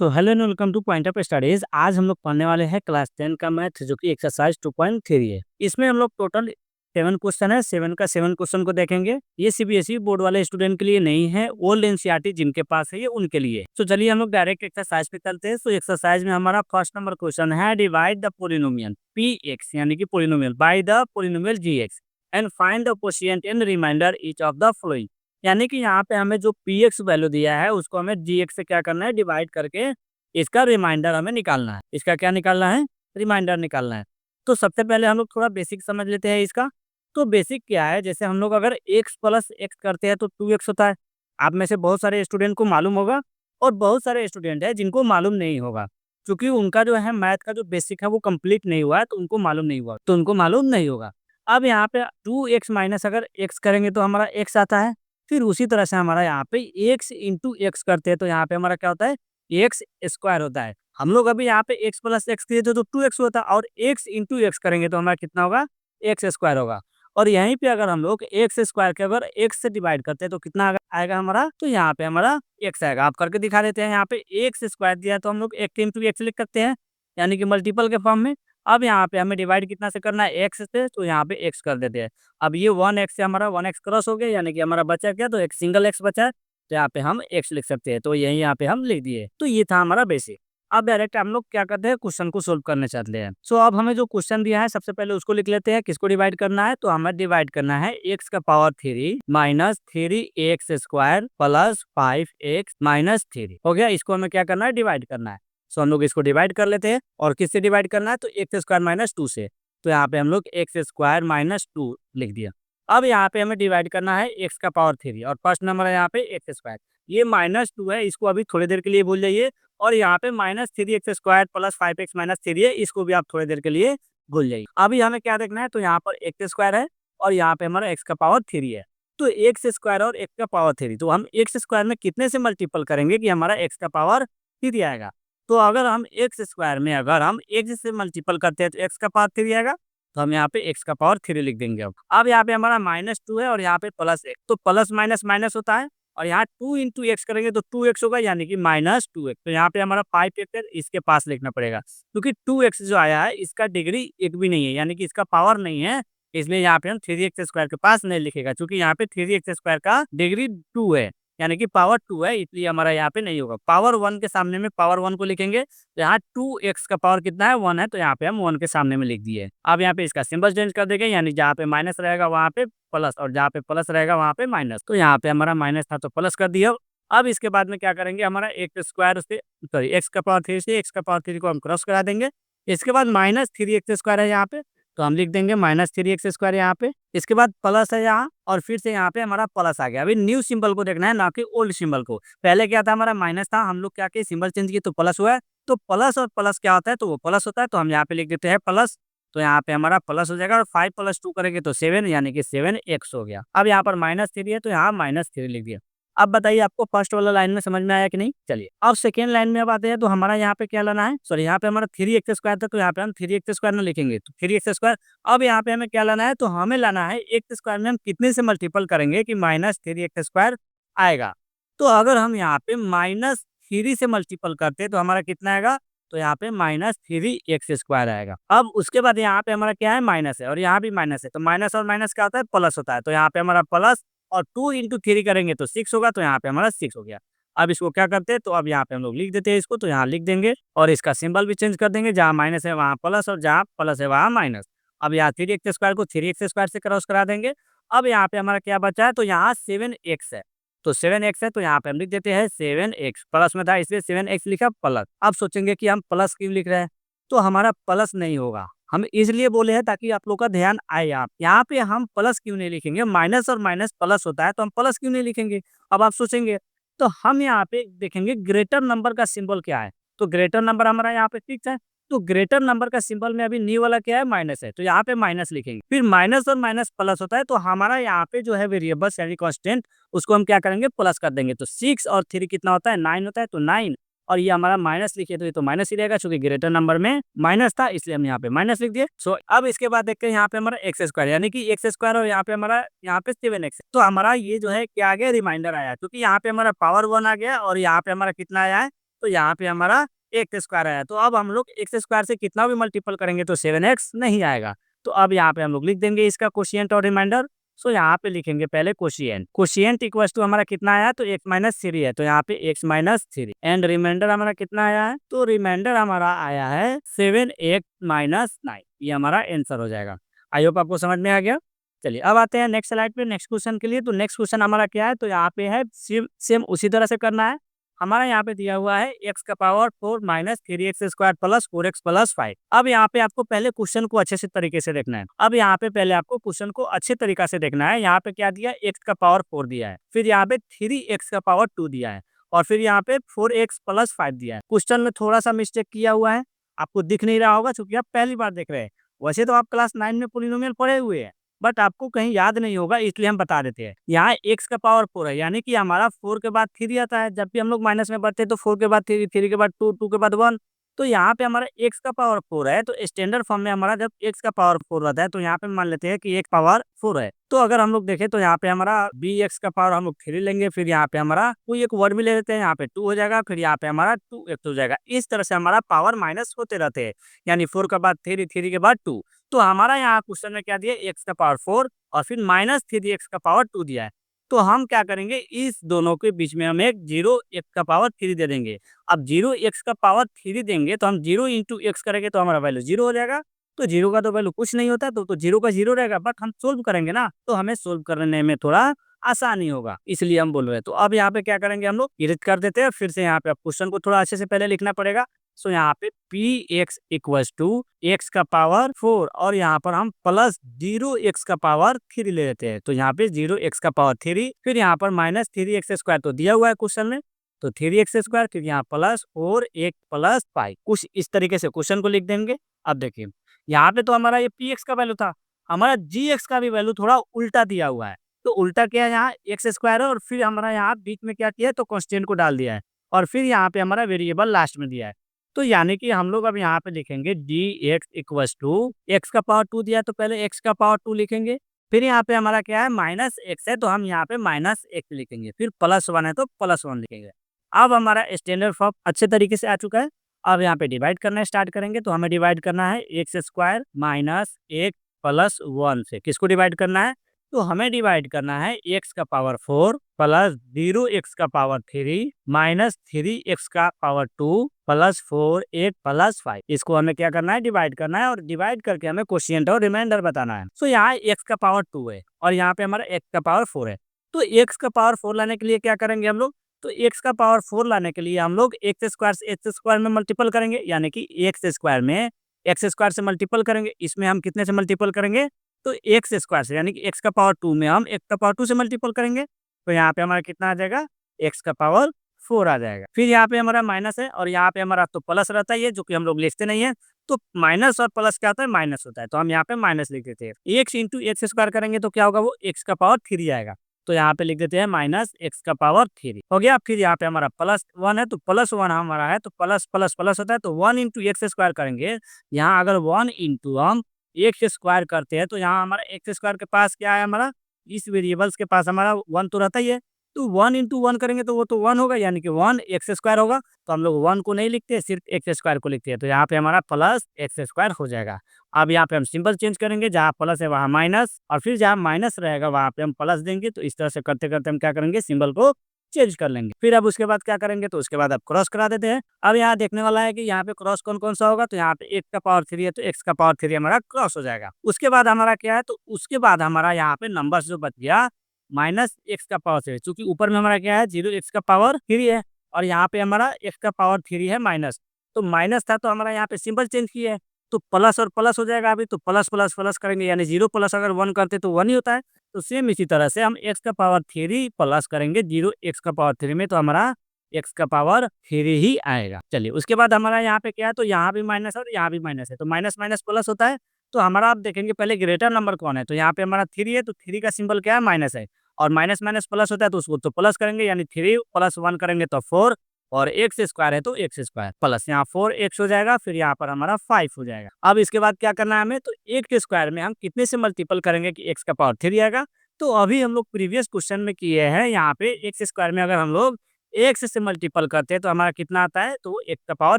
So hello and welcome two point of studies. आज हम लोग पढ़ने वाले हैं क्लास 10 का मैथ जो कि एक्सरसाइज 2.3 है। इसमें हम लोग टोटल 7 क्वेश्चन है। 7 का 7 क्वेश्चन को देखेंगे। ये सीबीएसई बोर्ड वाले स्टूडेंट के लिए नहीं है, ओल्ड एनसीईआरटी जिनके पास है ये उनके लिए। तो चलिए हम लोग डायरेक्ट एक्सरसाइज पे चलते हैं। तो एक्सरसाइज में हमारा फर्स्ट नंबर क्वेश्चन है, divide the polynomial p x यानी कि polynomial by the polynomial g x and find the quotient and remainder each of the following. यानी कि यहाँ पे हमें जो पी एक्स वैल्यू दिया है उसको हमें जी एक्स से क्या करना है, डिवाइड करके इसका रिमाइंडर हमें निकालना है। इसका क्या निकालना है, रिमाइंडर निकालना है। तो सबसे पहले हम लोग थोड़ा बेसिक समझ लेते हैं इसका। तो बेसिक क्या है, जैसे हम लोग अगर x प्लस एक्स करते हैं तो 2x होता है। आप में से बहुत सारे स्टूडेंट को मालूम होगा और बहुत सारे स्टूडेंट है जिनको मालूम नहीं होगा, क्योंकि उनका जो है मैथ का जो बेसिक है वो कंप्लीट नहीं हुआ है, तो उनको मालूम नहीं हुआ, तो उनको मालूम नहीं होगा। अब यहाँ पे 2x माइनस अगर x करेंगे तो हमारा x आता है। फिर उसी तरह से हमारा यहाँ पे x इंटू एक्स करते हैं तो यहाँ पे हमारा क्या होता है, एक्स स्क्वायर होता है। हम लोग अभी यहाँ पे एक्स प्लस एक्स किए थे तो 2x होता है, और एक्स इंटू एक्स करेंगे तो हमारा कितना होगा, एक्स स्क्वायर होगा। और यहीं पे अगर हम लोग एक्स स्क्वायर के अगर एक्स से डिवाइड करते हैं तो कितना आएगा हमारा, तो यहाँ पे हमारा एक्स आएगा। आप करके दिखा देते हैं। यहाँ पे एक्स स्क्वायर दिया है तो हम लोग एक इंटू एक्स लिख सकते हैं, यानी कि मल्टीपल के फॉर्म में। अब यहाँ पे हमें डिवाइड कितना से करना है, एक्स से, तो यहाँ पे एक्स कर देते हैं। अब ये 1x से हमारा 1x क्रॉस हो गया, यानी कि हमारा बचा क्या, तो एक सिंगल एक्स बचा है, तो यहाँ पे हम x लिख सकते हैं। तो यही यहाँ पे हम लिख दिए। तो ये था हमारा बेसिक। अब डायरेक्ट हम लोग क्या करते हैं, क्वेश्चन को सोल्व करने चलते हैं। सो अब हमें जो क्वेश्चन दिया है सबसे पहले उसको लिख लेते हैं। किसको डिवाइड करना है, तो हमें डिवाइड करना है x का power 3 minus 3x square plus 5x minus 3। हो गया। इसको हमें क्या करना है, डिवाइड करना है। सो हम लोग इसको डिवाइड कर लेते हैं। और किससे डिवाइड करना है, तो एक्स स्क्वायर माइनस 2 से। तो यहाँ पे हम लोग एक्स स्क्वायर माइनस 2 लिख दिया। अब यहाँ पे हमें डिवाइड करना है x का पावर 3 और फर्स्ट नंबर है यहाँ पे एक्स स्क्वायर। ये -2 है, इसको अभी थोड़ी देर के लिए भूल जाइए। और यहाँ पे -3x square plus 5x minus 3 है, इसको भी आप थोड़ी देर के लिए भूल जाइए। अभी हमें क्या देखना है, तो यहाँ पर एक्स स्क्वायर है और यहाँ पे हमारा x का पावर 3 है। तो एक्स स्क्वायर और एक्स का पावर 3, तो हम एक्स स्क्वायर में कितने से मल्टीपल करेंगे कि हमारा x का पावर 3 आएगा। तो अगर हम एक्स स्क्वायर में अगर हम एक्स से मल्टीपल करते हैं तो एक्स का पावर 3 आएगा। तो हम यहाँ पे x का पावर 3 लिख देंगे। अब यहाँ पे हमारा -2 है और यहाँ पे प्लस एक्स, तो प्लस माइनस माइनस होता है। और यहाँ 2 इंटू एक्स करेंगे तो 2x होगा, यानी कि -2x। तो यहाँ पे हमारा 5x है, इसके पास लिखना पड़ेगा, क्योंकि 2x जो आया है इसका डिग्री एक भी नहीं है, यानी कि इसका पावर नहीं है। इसलिए यहाँ पे हम 3x स्क्वायर के पास नहीं लिखेगा, क्योंकि यहाँ पे 3x स्क्वायर का डिग्री 2 है, यानी कि पावर 2 है, इसलिए हमारा यहाँ पे नहीं होगा। पावर 1 के सामने में पावर 1 को लिखेंगे। तो यहाँ 2x का पावर कितना है, 1 है, तो यहाँ पे हम 1 के सामने में लिख दिए। अब यहाँ पे इसका सिंबल चेंज कर देंगे, यानी जहाँ पे माइनस रहेगा वहाँ पे प्लस और जहाँ पे प्लस रहेगा वहाँ पे माइनस। तो यहाँ पे हमारा माइनस था तो प्लस कर दिया। अब इसके बाद में क्या करेंगे, हमारा एक्स स्क्वायर से सॉरी एक्स का पावर 3 से एक्स का पावर 3 को हम क्रॉस करा देंगे। इसके बाद -3x स्क्वायर है यहाँ पे, तो हम लिख देंगे -3x स्क्वायर यहाँ पे। इसके बाद प्लस है यहाँ और फिर से यहाँ पे हमारा प्लस आ गया। अभी न्यू सिंबल को देखना है, ना कि ओल्ड सिंबल को। पहले क्या था, हमारा माइनस था, हम लोग क्या किए, सिंबल चेंज किए तो प्लस हुआ है। तो प्लस और प्लस क्या होता है, तो वो प्लस होता है, तो हम यहाँ पे लिख देते हैं प्लस। तो यहाँ पे हमारा प्लस हो जाएगा और 5 + 2 करेंगे तो 7, यानी कि 7x हो गया। अब यहाँ पर -3 है तो यहाँ -3 लिख दिया। अब बताइए आपको फर्स्ट वाला लाइन में समझ में आया कि नहीं। चलिए अब सेकेंड लाइन में अब आते हैं। तो हमारा यहाँ पे क्या लाना है, सॉरी यहाँ पे हमारा 3x स्क्वायर था, तो यहाँ पे हम 3x स्क्वायर में लिखेंगे, तो 3x स्क्वायर। अब यहाँ पे हमें क्या लाना है, तो हमें लाना है एक्स स्क्वायर में हम कितने से मल्टीपल करेंगे कि -3x स्क्वायर आएगा। तो अगर हम यहाँ पे -3 से मल्टीपल करते हैं तो हमारा कितना आएगा, तो यहाँ पे -3x स्क्वायर आएगा। अब उसके बाद यहाँ पे हमारा क्या है, माइनस है और यहाँ भी माइनस है, तो माइनस और माइनस क्या होता है, प्लस होता है। तो यहाँ पे हमारा प्लस और 2 इंटू 3 करेंगे तो 6 होगा, तो यहाँ पे हमारा 6 हो गया। अब इसको क्या करते हैं, तो अब यहाँ पे हम लोग लिख देते हैं इसको, तो यहाँ लिख देंगे और इसका सिंबल भी चेंज कर देंगे, जहाँ माइनस है वहाँ प्लस और जहाँ प्लस है वहाँ माइनस। अब यहाँ 3x स्क्वायर को 3x स्क्वायर से क्रॉस करा देंगे। अब यहाँ पे हमारा क्या बचा है, तो यहाँ 7x है, तो 7x है, तो यहाँ पे हम लिख देते हैं 7x। प्लस में था इसलिए 7x लिखा प्लस। अब सोचेंगे कि हम प्लस क्यों लिख रहे हैं, तो हमारा प्लस नहीं होगा, हम इसलिए बोले हैं ताकि आप लोग का ध्यान आए। आप यहाँ पे हम प्लस क्यों नहीं लिखेंगे, माइनस और माइनस प्लस होता है, तो हम प्लस क्यों नहीं लिखेंगे। अब आप सोचेंगे, तो हम यहाँ पे देखेंगे ग्रेटर नंबर का सिंबल क्या है, तो ग्रेटर नंबर हमारा यहाँ पे फिक्स है। तो ग्रेटर नंबर का सिंबल में अभी न्यू वाला क्या है, माइनस है, तो यहाँ पे माइनस लिखेंगे। फिर माइनस और माइनस प्लस होता है, तो हमारा यहाँ पे जो है वेरिएबल यानी कांस्टेंट, उसको हम क्या करेंगे, प्लस कर देंगे। तो 6 और 3 कितना होता है, 9 होता है, तो 9। और ये हमारा माइनस लिखे तो ये तो माइनस ही रहेगा, क्योंकि ग्रेटर नंबर में माइनस था, इसलिए हम यहाँ पे माइनस लिख दिए। सो अब इसके बाद देखते हैं यहाँ पे हमारा एक्स स्क्वायर, यानी कि एक्स स्क्वायर और यहाँ पे हमारा यहाँ पे 7x। तो हमारा ये जो है क्या आ गया, रिमाइंडर आया, क्योंकि यहाँ पे हमारा पावर 1 आ गया और यहाँ पे हमारा कितना आया है, तो यहाँ पे हमारा एक्स स्क्वायर आया। तो अब हम लोग एक्स स्क्वायर से कितना भी मल्टीपल करेंगे तो 7x नहीं आएगा। तो अब यहाँ पे हम लोग लिख देंगे इसका कोशिएंट और रिमाइंडर। सो यहाँ पे लिखेंगे पहले कोशिएंट। कोशिएंट इक्वल्स टू हमारा कितना आया तो x माइनस थ्री है, तो यहाँ पे x minus three. And remainder हमारा कितना आया है तो रिमाइंडर हमारा आया है 7x माइनस 9। ये हमारा आंसर हो जाएगा। आई होप आपको समझ में आ गया। चलिए अब आते हैं नेक्स्ट स्लाइड पे नेक्स्ट क्वेश्चन के लिए। तो नेक्स्ट क्वेश्चन हमारा क्या है तो यहाँ पे है सेम उसी तरह से करना है। हमारा यहाँ पे दिया हुआ है x का power 4 minus three x square plus 4x plus 5। अब यहाँ पे आपको पहले क्वेश्चन को अच्छे से तरीके से देखना है। अब यहाँ पे पहले आपको क्वेश्चन को अच्छे तरीका से देखना है। यहाँ पे क्या दिया x का पावर 4 दिया है, फिर यहाँ पे 3x का पावर 2 दिया है, और फिर यहाँ पे 4x प्लस 5 दिया है। क्वेश्चन में थोड़ा सा मिस्टेक किया हुआ है, आपको दिख नहीं रहा होगा क्योंकि आप पहली बार देख रहे हैं। वैसे तो आप क्लास 9 में पोलिनोमियल पढ़े हुए हैं, बट आपको कहीं याद नहीं होगा इसलिए हम बता देते हैं। यहाँ x का पावर 4 है, यानी कि हमारा 4 के बाद 3 आता है। जब भी हम लोग माइनस में बढ़ते हैं तो 4 के बाद 3, 3 के बाद 2, 2 के बाद 1। तो यहाँ पे हमारा x का पावर 4 है, तो स्टैंडर्ड फॉर्म में हमारा जब x का पावर 4 रहता है तो यहाँ पे मान लेते हैं कि x पावर 4 है। तो अगर हम लोग देखें तो यहाँ पे हमारा bx का पावर हम लोग 3 लेंगे, फिर यहाँ पे हमारा कोई एक वर्ड भी ले लेते हैं, यहाँ पे 2 हो जाएगा, फिर यहाँ पे हमारा 2x हो जाएगा। इस तरह से हमारा पावर माइनस होते रहते हैं, यानी 4 के बाद 3, 3 के बाद 2। तो हमारा यहाँ क्वेश्चन में क्या दिया x का पावर 4 और फिर माइनस 3x का पावर 2 दिया है। तो हम क्या करेंगे इस दोनों के बीच में हम एक 0x का पावर 3 दे देंगे। अब 0x का पावर 3 देंगे तो हम 0 इंटू एक्स करेंगे तो हमारा वैल्यू 0 हो जाएगा। तो 0 का तो वैल्यू कुछ नहीं होता, तो 0 का 0 रहेगा, बट हम सोल्व करेंगे ना तो हमें सोल्व करने में थोड़ा आसानी होगा, इसलिए हम बोल रहे हैं। तो अब यहाँ पे क्या करेंगे हम लोग इरेज कर देते हैं। फिर से यहाँ पे क्वेश्चन को थोड़ा अच्छे से पहले लिखना पड़ेगा। सो यहाँ पे px इक्वल्स टू x का पावर 4 और यहाँ पर हम प्लस 0x का पावर 3 ले लेते हैं। तो यहाँ पे 0x का पावर 3, फिर यहाँ पर माइनस 3x स्क्वायर तो दिया हुआ है क्वेश्चन में, तो 3x स्क्वायर, फिर यहाँ प्लस 4x प्लस 5। कुछ इस तरीके से क्वेश्चन को लिख देंगे। अब देखिए यहाँ पे तो हमारा ये px का वैल्यू था, हमारा gx का भी वैल्यू थोड़ा उल्टा दिया हुआ है। तो उल्टा क्या है, यहाँ एक्स स्क्वायर है और फिर हमारा यहाँ बीच में क्या किया है तो कॉन्स्टेंट को डाल दिया है, और फिर यहाँ पे हमारा वेरिएबल लास्ट में दिया है। तो यानी कि हम लोग अब यहाँ पे लिखेंगे dx इक्वल्स टू एक्स का पावर 2 दिया है तो पहले x का पावर 2 लिखेंगे, फिर यहाँ पे हमारा क्या है माइनस x है तो हम यहाँ पे माइनस x लिखेंगे, फिर प्लस 1 है तो प्लस 1 लिखेंगे। अब हमारा स्टैंडर्ड फॉर्म अच्छे तरीके से आ चुका है। अब यहाँ पे डिवाइड करना स्टार्ट करेंगे, तो हमें डिवाइड करना है एक्स स्क्वायर माइनस एक प्लस 1 से। किसको डिवाइड करना है तो हमें डिवाइड करना है x का पावर 4 प्लस 0x का पावर 3 माइनस 3x का पावर 2 प्लस 4x प्लस 5। इसको हमें क्या करना है डिवाइड करना है, और डिवाइड करके हमें क्वोशिएंट और रिमाइंडर बताना है। सो यहाँ x का पावर 2 है और यहाँ पे हमारा x का पावर 4 है। तो x का पावर 4 लाने के लिए क्या करेंगे हम लोग, तो x का पावर 4 लाने के लिए हम लोग एक्स स्क्वायर से एक्स स्क्वायर में मल्टीपल करेंगे, यानी कि एक्स स्क्वायर में एक्स स्क्वायर से मल्टीपल करेंगे। इसमें हम कितने से मल्टीपल करेंगे तो एक्स स्क्वायर से, यानी कि एक्स का पावर 2 में हम एक्स का पावर 2 से मल्टीपल करेंगे। तो यहाँ पे हमारा कितना आ जाएगा एक्स का पावर 4 आ जाएगा। फिर यहाँ पे हमारा माइनस है और यहाँ पे हमारा तो प्लस रहता है, जो कि हम लोग लिखते नहीं है। तो माइनस और प्लस क्या होता है माइनस होता है, तो हम यहाँ पे माइनस लिख देते हैं। एक्स इंटू एक्स स्क्वायर करेंगे तो क्या होगा वो एक्स का पावर 3 आएगा। तो यहाँ पे लिख देते हैं माइनस एक्स का पावर 3 हो गया। फिर यहाँ पे हमारा प्लस 1 है तो प्लस 1 हमारा है, तो प्लस प्लस प्लस होता है, तो 1 इंटू एक्स स्क्वायर करेंगे। यहाँ अगर 1 इंटू हम एक्स स्क्वायर करते हैं तो यहाँ हमारा एक्स स्क्वायर के पास क्या है, हमारा इस वेरिएबल्स के पास हमारा 1 तो रहता ही है। तो 1 इंटू 1 करेंगे तो वो तो 1 होगा, यानी कि 1 एक्स स्क्वायर होगा। तो हम लोग 1 को नहीं लिखते, सिर्फ एक्स स्क्वायर को लिखते हैं। तो यहाँ पे हमारा प्लस एक्स स्क्वायर हो जाएगा। अब यहाँ पे हम सिंबल चेंज करेंगे, जहाँ प्लस है वहाँ माइनस, और फिर जहाँ माइनस रहेगा वहाँ पे हम प्लस देंगे। तो इस तरह से करते करते हम क्या करेंगे सिंबल को चेंज कर लेंगे। फिर अब उसके बाद क्या करेंगे तो उसके बाद आप क्रॉस करा देते हैं। अब यहाँ देखने वाला है कि यहाँ पे क्रॉस कौन कौन सा होगा, तो यहाँ पे एक्स का पावर 3 है तो एक्स का पावर 3 हमारा क्रॉस हो जाएगा। उसके बाद हमारा क्या है, तो उसके बाद हमारा यहाँ पे नंबर जो बच गया माइनस एक्स का पावर 3, चूंकि ऊपर में हमारा क्या है 0x का पावर 3 है और यहाँ पे हमारा एक्स का पावर 3 है माइनस। तो माइनस था तो हमारा यहाँ पे सिंबल चेंज किया है, तो प्लस और प्लस हो जाएगा। अभी तो प्लस प्लस प्लस करेंगे, यानी 0 प्लस अगर 1 करते तो 1 ही होता है। तो सेम इसी तरह से हम एक्स का पावर 3 प्लस करेंगे 0x का पावर 3 में, तो हमारा एक्स का पावर 3 ही आएगा। चलिए उसके बाद हमारा यहाँ पे क्या है, तो यहाँ भी माइनस है और यहाँ भी माइनस है, तो माइनस माइनस प्लस होता है। तो हमारा आप देखेंगे पहले ग्रेटर नंबर कौन है, तो यहाँ पे हमारा 3 है, तो 3 का सिंबल क्या है माइनस है, और माइनस माइनस प्लस होता है तो उसको तो प्लस करेंगे, यानी 3 प्लस 1 करेंगे तो 4, और एक्स स्क्वायर है तो एक्स स्क्वायर प्लस यहाँ 4x हो जाएगा, फिर यहाँ पर हमारा 5 हो जाएगा। अब इसके बाद क्या करना है हमें, तो एक्स के स्क्वायर में हम कितने से मल्टीपल करेंगे कि एक्स का पावर 3 आएगा। तो अभी हम लोग प्रीवियस क्वेश्चन में किए हैं, यहाँ पे एक्स स्क्वायर में अगर हम लोग एक्स से मल्टीपल करते हैं तो हमारा कितना आता है, तो एक्स का पावर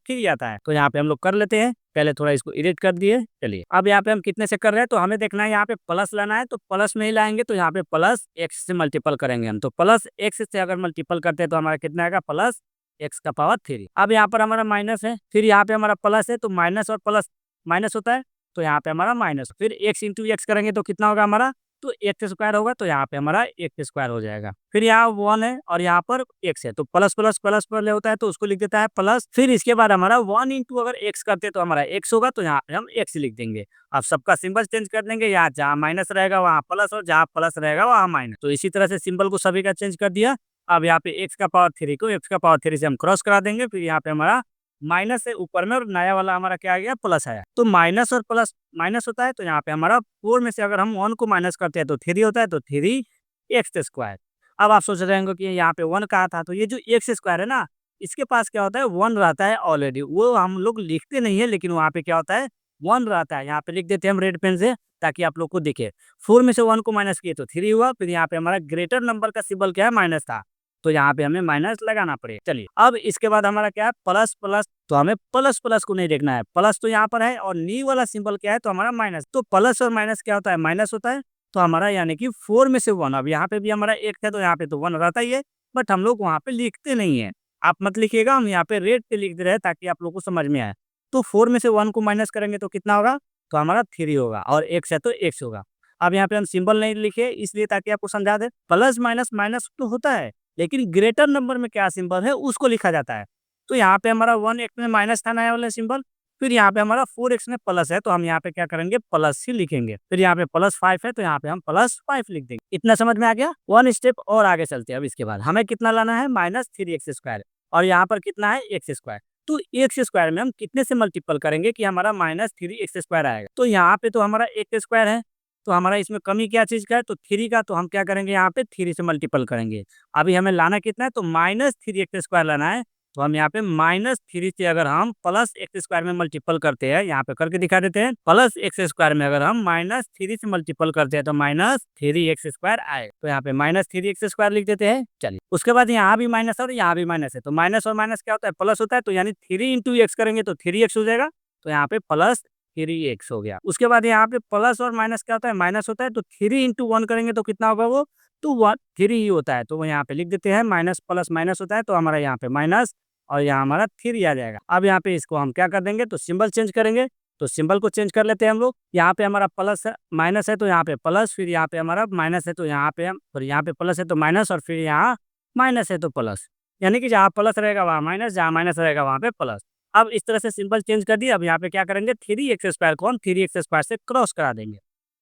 3 आता है। तो यहाँ पे हम लोग कर लेते हैं, पहले थोड़ा इसको एडिट कर दिए। चलिए अब यहाँ पे हम कितने से कर रहे हैं, तो हमें देखना है यहाँ पे प्लस लाना है, तो प्लस में ही लाएंगे, तो यहाँ पे प्लस एक्स से मल्टीपल करेंगे हम। तो प्लस एक्स से अगर मल्टीपल करते हैं तो हमारा कितना आएगा, प्लस एक्स का पावर 3। अब यहाँ पर हमारा माइनस है, फिर यहाँ पे हमारा प्लस है, तो माइनस और प्लस माइनस होता है, तो यहाँ पे हमारा माइनस, फिर एक्स इंटू एक्स करेंगे तो कितना होगा हमारा, तो एक्स स्क्वायर होगा, तो यहाँ पे हमारा एक्स स्क्वायर हो जाएगा। फिर यहाँ 1 है और यहाँ पर एक्स है, तो प्लस प्लस प्लस पहले होता है तो उसको लिख देता है प्लस, फिर इसके बाद हमारा 1 इंटू अगर एक्स करते तो हमारा एक्स होगा, तो यहाँ पे हम एक्स लिख देंगे। अब सबका सिंबल चेंज कर देंगे, यहाँ जहाँ माइनस रहेगा वहाँ प्लस और जहाँ प्लस रहेगा वहाँ माइनस। तो इसी तरह से सिंबल को सभी का चेंज कर दिया। अब यहाँ पे एक्स का पावर 3 को एक्स का पावर 3 से हम क्रॉस करा देंगे, फिर यहाँ पे हमारा माइनस है ऊपर में और नया वाला हमारा क्या आ गया, प्लस आया। तो माइनस और प्लस माइनस होता है, तो यहाँ पे हमारा 4 में से अगर हम 1 को माइनस करते हैं तो 3 होता है, तो 3 एक्स स्क्वायर। अब आप सोच रहे होंगे कि यहाँ पे 1 कहा था, तो ये जो एक्स स्क्वायर है ना, इसके पास क्या होता है, 1 रहता है ऑलरेडी, वो हम लोग लिखते नहीं है, लेकिन वहाँ पे क्या होता है, 1 रहता है। यहाँ पे लिख देते हैं हम रेड पेन से, ताकि आप लोग को दिखे। 4 में से 1 को माइनस किए तो 3 हुआ, फिर यहाँ पे हमारा ग्रेटर नंबर का सिंबल क्या है, माइनस था, तो यहाँ पे हमें माइनस लगाना पड़ेगा। चलिए अब इसके बाद हमारा क्या है, प्लस प्लस, तो हमें प्लस प्लस को नहीं देखना है, प्लस तो यहाँ पर है और नी वाला सिंबल क्या है, तो हमारा माइनस। तो प्लस और माइनस क्या होता है, माइनस होता है। तो हमारा यानी कि 4 में से 1, अब यहाँ पे भी हमारा एक है, तो यहाँ पे तो 1 रहता ही है, बट हम लोग वहाँ पे लिखते नहीं है। आप मत लिखिएगा, हम यहाँ पे रेड पे लिख दे रहे हैं ताकि आप लोग को समझ में आए। तो 4 में से 1 को माइनस करेंगे तो कितना होगा, तो हमारा 3 होगा, और एक्स है तो एक्स होगा। अब यहाँ पे हम सिंबल नहीं लिखे इसलिए ताकि आपको समझा दे, प्लस माइनस माइनस तो होता है, लेकिन ग्रेटर नंबर में क्या सिंबल है उसको लिखा जाता है। तो यहाँ पे हमारा 1 एक्स में माइनस था नया वाला सिंबल, फिर यहाँ पे हमारा 4 एक्स में प्लस है, तो हम यहाँ पे क्या करेंगे, प्लस ही लिखेंगे। फिर यहाँ पे प्लस 5 है, तो यहाँ पे हम प्लस 5 लिख देंगे। इतना समझ में आ गया। 1 स्टेप और आगे चलते हैं। अब इसके बाद हमें कितना लाना है, माइनस 3 एक्स स्क्वायर, और यहाँ पर कितना है, एक्स स्क्वायर। तो एक्स स्क्वायर में हम कितने से मल्टीपल करेंगे कि हमारा माइनस 3 एक्स स्क्वायर आएगा। तो यहाँ पे तो हमारा एक्स स्क्वायर है, तो हमारा इसमें कमी क्या चीज़ का है, तो 3 का, तो हम क्या करेंगे, यहाँ पे 3 से मल्टीपल करेंगे। अभी हमें लाना कितना है, तो माइनस 3 एक्स स्क्वायर लाना है। तो हम यहाँ पे माइनस 3 से अगर हम प्लस एक्स स्क्वायर में मल्टीपल करते हैं, यहाँ पे करके दिखा देते हैं, प्लस एक्स स्क्वायर में अगर हम माइनस 3 से मल्टीपल करते हैं तो माइनस 3 एक्स स्क्वायर आए। तो यहाँ पे माइनस 3 एक्स स्क्वायर लिख देते हैं। चलिए उसके बाद यहाँ भी माइनस और यहाँ भी माइनस है, तो माइनस और माइनस क्या होता है, प्लस होता है, तो यानी 3 इंटू एक्स करेंगे तो 3 एक्स हो जाएगा, तो यहाँ पे प्लस 3 एक्स हो गया। उसके बाद यहाँ पे प्लस और माइनस क्या होता है, माइनस होता है, तो 3 इंटू 1 करेंगे तो कितना होगा वो, तो 3 ही होता है, तो वो यहाँ पे लिख देते हैं। माइनस प्लस माइनस होता है, तो हमारा यहाँ पे माइनस और यहाँ हमारा 3 आ जाएगा। अब यहाँ पे इसको हम क्या कर देंगे, तो सिंबल चेंज करेंगे। तो सिंबल को चेंज कर लेते हैं हम लोग। यहाँ पे हमारा प्लस है, माइनस है, तो यहाँ पे प्लस, फिर यहाँ पे हमारा माइनस है, तो यहाँ पे हम, फिर यहाँ पे प्लस है तो माइनस, और फिर यहाँ माइनस है तो प्लस, यानी कि जहाँ प्लस रहेगा वहाँ माइनस, जहाँ माइनस रहेगा वहाँ पे प्लस। अब इस तरह से सिंबल चेंज कर दिया। अब यहाँ पे क्या करेंगे, 3 एक्स स्क्वायर को हम 3 एक्स स्क्वायर से क्रॉस करा देंगे।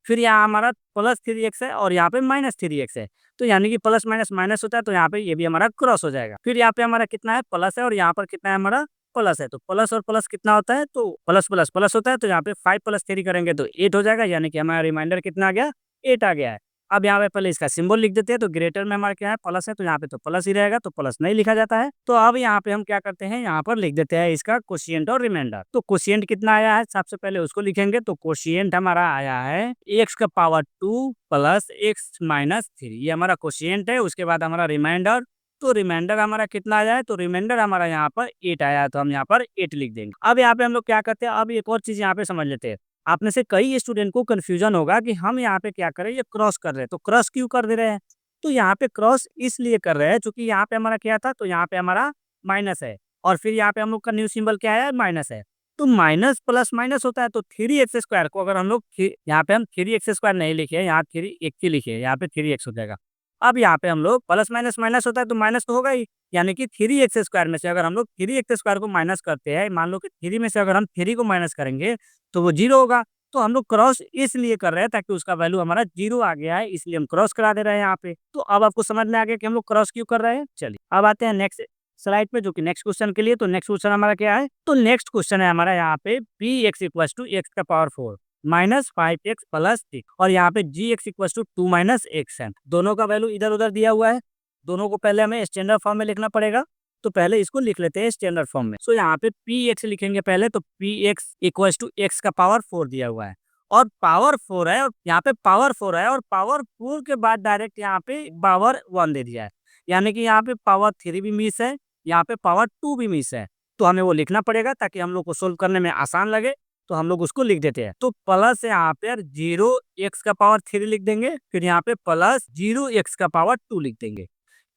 फिर यहाँ हमारा प्लस 3 एक्स है और यहाँ पे माइनस 3 एक्स है, तो यानी कि प्लस माइनस माइनस होता है, तो यहाँ पे ये भी हमारा क्रॉस हो जाएगा। फिर यहाँ पे हमारा कितना है, प्लस है, और यहाँ पर कितना है हमारा प्लस है, तो प्लस और प्लस कितना होता है, तो प्लस प्लस प्लस होता है, तो यहाँ पे 5 प्लस 3 करेंगे तो 8 हो जाएगा, यानी कि हमारा रिमाइंडर कितना आ गया, 8 आ गया है। अब यहाँ पे पहले इसका सिंबल लिख देते हैं। तो ग्रेटर में हमारा क्या है, प्लस है, तो यहाँ पे तो प्लस ही रहेगा, तो प्लस नहीं लिखा जाता है। तो अब यहाँ पे हम क्या करते हैं, यहाँ पर लिख देते हैं इसका कोशिएंट और रिमाइंडर। तो कोशिएंट कितना आया है, सबसे पहले उसको लिखेंगे। तो कोशिएंट हमारा आया है एक्स का पावर 2 प्लस एक्स माइनस 3, ये हमारा कोशिएंट है। उसके बाद हमारा रिमाइंडर, तो रिमाइंडर हमारा कितना आया है, तो रिमाइंडर हमारा यहाँ पर 8 आया है, तो हम यहाँ पर 8 लिख देंगे। अब यहाँ पे हम लोग क्या करते हैं, अब एक और चीज यहाँ पे समझ लेते हैं। आप में से कई स्टूडेंट को कंफ्यूजन होगा कि हम यहाँ पे क्या करें, ये क्रॉस कर रहे हैं, तो क्रॉस क्यों कर दे रहे हैं। तो यहाँ पे क्रॉस इसलिए कर रहे हैं क्योंकि यहाँ पे हमारा क्या था, तो यहाँ पे हमारा माइनस है, और फिर यहाँ पे हम लोग का न्यू सिंबल क्या है, माइनस है। तो माइनस प्लस माइनस होता है, तो 3 एक्स स्क्वायर को अगर हम लोग यहाँ पे हम 3 एक्स स्क्वायर नहीं लिखे, यहाँ 3 एक्स ही लिखे, यहाँ पे 3 एक्स हो जाएगा। अब यहाँ पे हम लोग प्लस माइनस माइनस होता है, तो माइनस तो होगा ही, यानी कि 3 एक्स स्क्वायर में से अगर हम लोग 3 एक्स स्क्वायर को माइनस करते हैं, मान लो कि 3 में से अगर हम 3 को माइनस करेंगे तो वो 0 होगा। तो हम लोग क्रॉस इसलिए कर रहे हैं ताकि उसका वैल्यू हमारा 0 आ गया है, इसलिए हम क्रॉस करा दे रहे हैं यहाँ पे। तो अब आपको समझ में आ गया कि हम लोग क्रॉस क्यों कर रहे हैं। चलिए अब आते हैं नेक्स्ट स्लाइड पे, जो कि नेक्स्ट क्वेश्चन के लिए। तो नेक्स्ट क्वेश्चन हमारा क्या है, तो नेक्स्ट क्वेश्चन है हमारा यहाँ पे P x equal to x का पावर 4 माइनस 5x प्लस 6, और यहाँ पे G X equal to 2 minus X है। दोनों का वैल्यू इधर उधर दिया हुआ है, दोनों को पहले हमें स्टैंडर्ड फॉर्म में लिखना पड़ेगा। तो पहले इसको लिख लेते हैं स्टैंडर्ड फॉर्म में। सो यहाँ पे पी एक्स लिखेंगे पहले, तो p x equal to x का पावर 4 दिया हुआ है, और पावर 4 है, और यहाँ पे पावर 4 है, और पावर 4 के बाद डायरेक्ट यहाँ पे पावर 1 दे दिया है। यानी कि यहाँ पे पावर 3 भी मिस है, यहाँ पे पावर 2 भी मिस है। तो हमें वो लिखना पड़ेगा ताकि हम लोग को सोल्व करने में आसान लगे, तो हम लोग उसको लिख देते हैं। तो प्लस यहाँ पे 0x का पावर 3 लिख देंगे, फिर यहाँ पे प्लस 0x का पावर 2 लिख देंगे।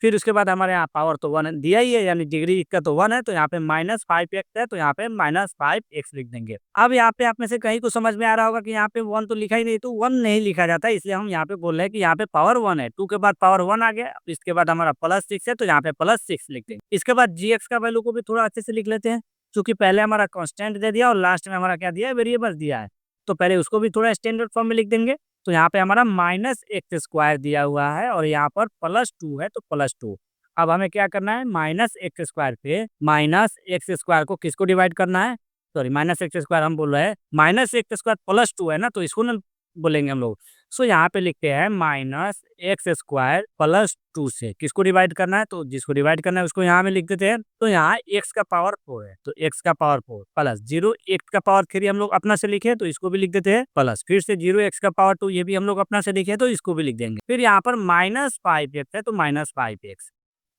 फिर उसके बाद हमारे यहाँ पावर तो 1 दिया ही है, यानी डिग्री का तो 1 है, तो यहाँ पे -5x है, तो यहाँ पे -5x लिख देंगे। अब यहाँ पे आप में से कहीं को समझ में आ रहा होगा कि यहाँ पे 1 तो लिखा ही नहीं, तो 1 नहीं लिखा जाता, इसलिए हम यहाँ पे बोल रहे हैं कि यहाँ पे पावर 1 है। 2 के बाद पावर 1 आ गया, इसके बाद हमारा +6 है, तो यहाँ पे +6 लिख देंगे। इसके बाद gx का वैल्यू को भी थोड़ा अच्छे से लिख लेते हैं, क्योंकि पहले हमारा कांस्टेंट दे दिया और लास्ट में हमारा क्या दिया है, वेरिएबल दिया है। तो पहले उसको भी थोड़ा स्टैंडर्ड फॉर्म में लिख देंगे। तो यहाँ पे हमारा -x² दिया हुआ है और यहाँ पर +2 है, तो +2। अब हमें क्या करना है, -x² पे -x² को किसको डिवाइड करना है, सॉरी -x² हम बोल रहे हैं, -x² +2 है ना, तो इसको ना बोलेंगे हम लोग। सो यहाँ पे लिखते हैं -x² +2 से किसको डिवाइड करना है, तो जिसको डिवाइड करना है उसको यहाँ में लिख देते हैं। तो यहाँ x का पावर 4 है, तो x का पावर 4 प्लस 0x का पावर 3 हम लोग अपना से लिखे, तो इसको भी लिख देते हैं प्लस, फिर से 0x का पावर 2 ये भी हम लोग अपना से लिखे, तो इसको भी लिख देंगे। फिर यहाँ पर -5x है, तो -5x,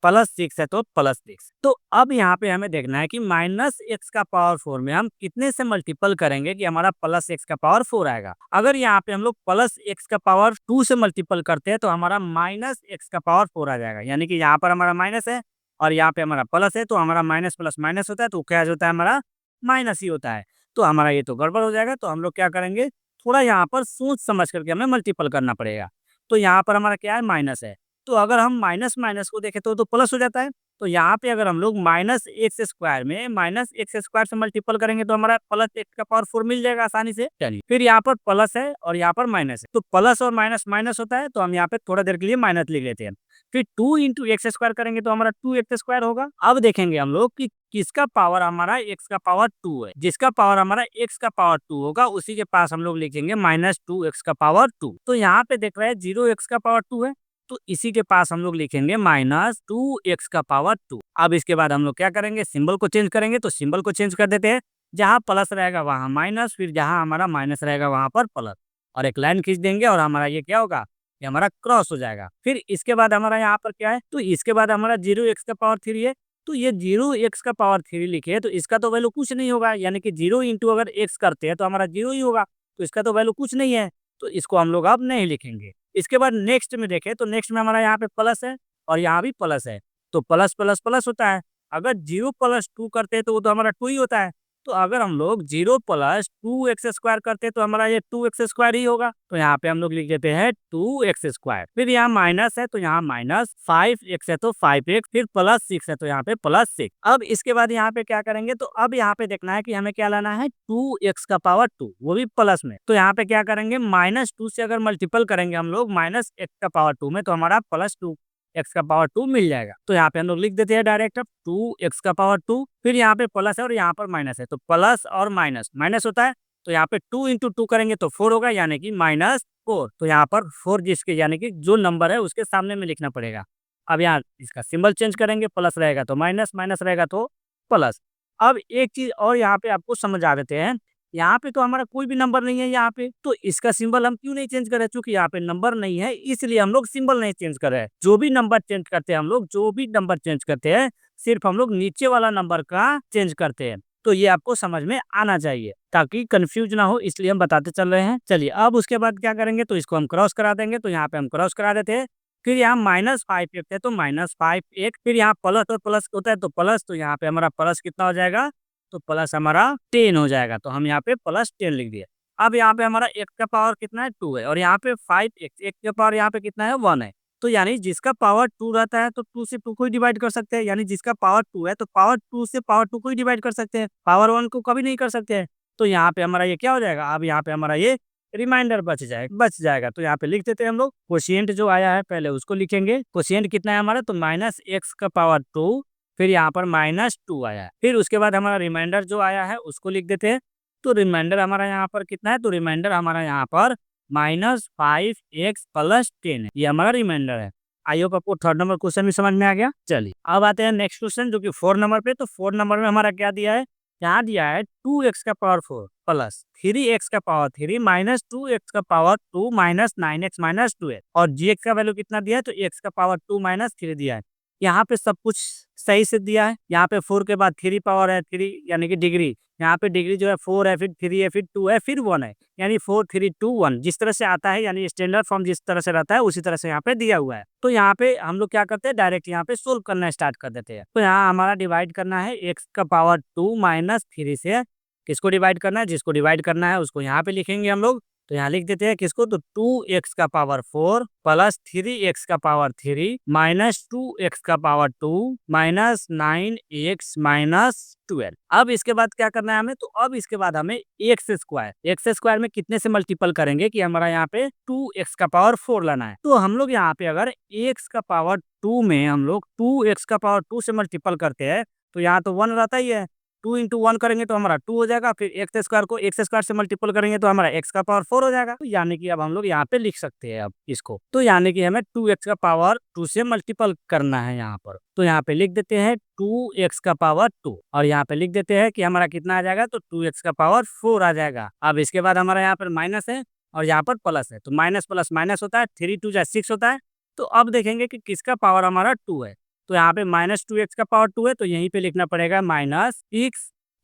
+6 है, तो +6। तो अब यहाँ पे हमें देखना है कि -x का पावर 4 में हम कितने से मल्टीपल करेंगे कि हमारा +x का पावर 4 आएगा। अगर यहाँ पे हम लोग +x का पावर 2 से मल्टीपल करते हैं तो हमारा -x का पावर 4 आ जाएगा। यानी कि यहाँ पर हमारा माइनस है और यहाँ पे हमारा प्लस है, तो हमारा माइनस प्लस माइनस होता है, तो क्या होता है, हमारा माइनस ही होता है। तो हमारा ये तो गड़बड़ हो जाएगा। तो हम लोग क्या करेंगे, थोड़ा यहाँ पर सोच समझ करके हमें मल्टीपल करना पड़ेगा। तो यहाँ पर हमारा क्या है, माइनस है, तो अगर हम माइनस माइनस को देखें तो प्लस हो जाता है। तो यहाँ पे अगर हम लोग -x² में -x² से मल्टीपल करेंगे तो हमारा +x का पावर 4 मिल जाएगा आसानी से। चलिए, फिर यहाँ पर प्लस है और यहाँ पर माइनस है, तो प्लस और माइनस माइनस होता है, तो हम यहाँ पे थोड़ा देर के लिए माइनस लिख लेते हैं। फिर 2 इंटू x² करेंगे तो हमारा 2x² होगा। अब देखेंगे हम लोग कि किसका पावर हमारा x का पावर 2 है। जिसका पावर हमारा x का पावर 2 होगा उसी के पास हम लोग लिखेंगे -2x का पावर 2। तो यहाँ पे देख रहे हैं 0x का पावर 2 है, तो इसी के पास हम लोग लिखेंगे -2x का पावर 2। अब इसके बाद हम लोग क्या करेंगे, सिंबल को चेंज करेंगे। तो सिंबल को चेंज कर देते हैं, जहाँ प्लस रहेगा वहाँ माइनस, फिर जहाँ हमारा माइनस रहेगा वहाँ पर प्लस, और एक लाइन खींच देंगे और हमारा ये क्या होगा, ये हमारा क्रॉस हो जाएगा। फिर इसके बाद हमारा यहाँ पर क्या है, तो इसके बाद हमारा 0x का पावर 3 है, तो ये 0x का पावर 3 लिखे, तो इसका तो वैल्यू कुछ नहीं होगा, यानी कि 0 इंटू अगर x करते हैं तो हमारा 0 ही होगा, तो इसका तो वैल्यू कुछ नहीं है, तो इसको हम लोग अब नहीं लिखेंगे। इसके बाद नेक्स्ट में देखें तो नेक्स्ट में हमारा यहाँ पे प्लस है और यहाँ भी प्लस है, तो प्लस प्लस प्लस होता है। अगर 0 + 2 करते हैं तो वो तो हमारा 2 ही होता है। तो अगर हम लोग 0 + 2x² करते हैं तो हमारा ये 2x² ही होगा। तो यहाँ पे हम लोग लिख देते हैं 2x²। फिर यहाँ माइनस है तो यहाँ -5x है, तो 5x, फिर +6 है तो यहाँ पे +6। अब इसके बाद यहाँ पे क्या करेंगे, तो अब यहाँ पे देखना है कि हमें क्या लाना है, 2x का पावर 2, वो भी प्लस में। तो यहाँ पे क्या करेंगे, -2 से अगर मल्टीपल करेंगे हम लोग -x का पावर 2 में, तो हमारा +2 x का पावर 2 मिल जाएगा। तो यहाँ पे हम लोग लिख देते हैं डायरेक्ट अब 2x का पावर 2, फिर यहाँ पे प्लस है और यहाँ पर माइनस है, तो प्लस और माइनस माइनस होता है, तो यहाँ पे 2 इंटू 2 करेंगे तो 4 होगा, यानी कि -4। तो यहाँ पर 4 जिसके यानी कि जो नंबर है उसके सामने में लिखना पड़ेगा। अब यहाँ इसका सिंबल चेंज करेंगे, प्लस रहेगा तो माइनस, माइनस रहेगा तो प्लस। अब एक चीज और यहाँ पे आपको समझ आ देते हैं, यहाँ पे तो हमारा कोई भी नंबर नहीं है यहाँ पे, तो इसका सिंबल हम क्यों नहीं चेंज कर रहे, चूंकि यहाँ पे नंबर नहीं है इसलिए हम लोग सिंबल नहीं चेंज कर रहे हैं। जो भी नंबर चेंज करते हैं हम लोग, जो भी नंबर चेंज करते हैं, सिर्फ हम लोग नीचे वाला नंबर का चेंज करते हैं। तो ये आपको समझ में आना चाहिए ताकि कंफ्यूज ना हो, इसलिए हम बताते चल रहे हैं। चलिए, अब उसके बाद क्या करेंगे, तो इसको हम क्रॉस करा देंगे। तो यहाँ पे हम क्रॉस करा देते हैं, फिर यहाँ -5x है तो -5x, फिर यहाँ प्लस और प्लस होता है तो प्लस, तो यहाँ पे हमारा प्लस कितना हो जाएगा, तो प्लस हमारा 10 हो जाएगा, तो हम यहाँ पे +10 लिख दिए। अब यहाँ पे हमारा x का पावर कितना है, 2 है, और यहाँ पे 5x, x का पावर यहाँ पे कितना है, 1 है। तो यानी जिसका पावर 2 रहता है तो 2 से 2 को ही डिवाइड कर सकते हैं, यानी जिसका पावर 2 है तो पावर 2 से पावर 2 को ही डिवाइड कर सकते हैं, पावर 1 को कभी नहीं कर सकते हैं। तो यहाँ पे हमारा ये क्या हो जाएगा, अब यहाँ पे हमारा ये रिमाइंडर बच जाएगा। तो यहाँ पे लिख देते हैं हम लोग, कोशिएंट जो आया है पहले उसको लिखेंगे। कोशिएंट कितना है हमारा, तो -x का पावर 2, फिर यहाँ पर -2 आया है, फिर उसके बाद हमारा रिमाइंडर जो आया है उसको लिख देते हैं। तो रिमाइंडर हमारा यहाँ पर कितना है, तो रिमाइंडर हमारा यहाँ पर -5x + 10 है, ये हमारा रिमाइंडर है। आई होप आपको थर्ड नंबर क्वेश्चन भी समझ में आ गया। चलिए, अब आते हैं नेक्स्ट क्वेश्चन जो कि 4 नंबर पे। तो 4 नंबर में हमारा क्या दिया है, यहाँ दिया है 2x का पावर 4 प्लस 3x का पावर 3 -2x का पावर 2 -9x -2 है, और gx का वैल्यू कितना दिया है, तो x का पावर 2 -3 दिया है। यहाँ पे सब कुछ सही से दिया है। यहाँ पे 4 के बाद 3 पावर है, 3 यानी कि डिग्री। यहाँ पे डिग्री जो है 4 है, फिर 3 है, फिर 2 है, फिर 1 है, यानी 4 3 2 1 जिस तरह से आता है, यानी स्टैंडर्ड फॉर्म जिस तरह से रहता है उसी तरह से यहाँ पे दिया हुआ है। तो यहाँ पे हम लोग क्या करते हैं, डायरेक्ट यहाँ पे सोल्व करना स्टार्ट कर देते हैं। तो यहाँ हमारा डिवाइड करना है x का पावर 2 माइनस 3 से। किसको डिवाइड करना है, जिसको डिवाइड करना है उसको यहाँ पे लिखेंगे हम लोग। तो यहाँ लिख देते हैं किसको, तो 2x का पावर 4 प्लस 3x का पावर 3 माइनस 2x का पावर 2 माइनस 9x माइनस 12। अब इसके बाद क्या करना है हमें, तो अब इसके बाद हमें एक्स स्क्वायर में कितने से मल्टीपल करेंगे कि हमारा यहाँ पे 2x का पावर 4 लाना है। तो हम लोग यहाँ पे अगर x का पावर 2 में हम लोग 2x का पावर 2 से मल्टीपल करते हैं तो यहाँ तो 1 रहता ही है, 2 इंटू 1 करेंगे तो हमारा 2 हो जाएगा, फिर एक्स स्क्वायर को एक्स स्क्वायर से मल्टीपल करेंगे तो हमारा एक्स का पावर 4 हो जाएगा। तो यानी कि अब हम लोग यहाँ पे लिख सकते हैं अब इसको, तो यानी कि हमें 2x का पावर 2 से मल्टीपल करना है यहाँ पर। तो यहाँ पे लिख देते हैं 2x का पावर 2 और यहाँ पे लिख देते हैं कि हमारा कितना आ जाएगा, तो 2x का पावर 4 आ जाएगा। अब इसके बाद हमारा यहाँ पर माइनस है और यहाँ पर प्लस है, तो माइनस प्लस माइनस होता है, 3 2 जा 6 होता है। तो अब देखेंगे कि किसका पावर हमारा 2 है, तो यहाँ पे माइनस 2x का पावर 2 है, तो यहीं पे लिखना पड़ेगा माइनस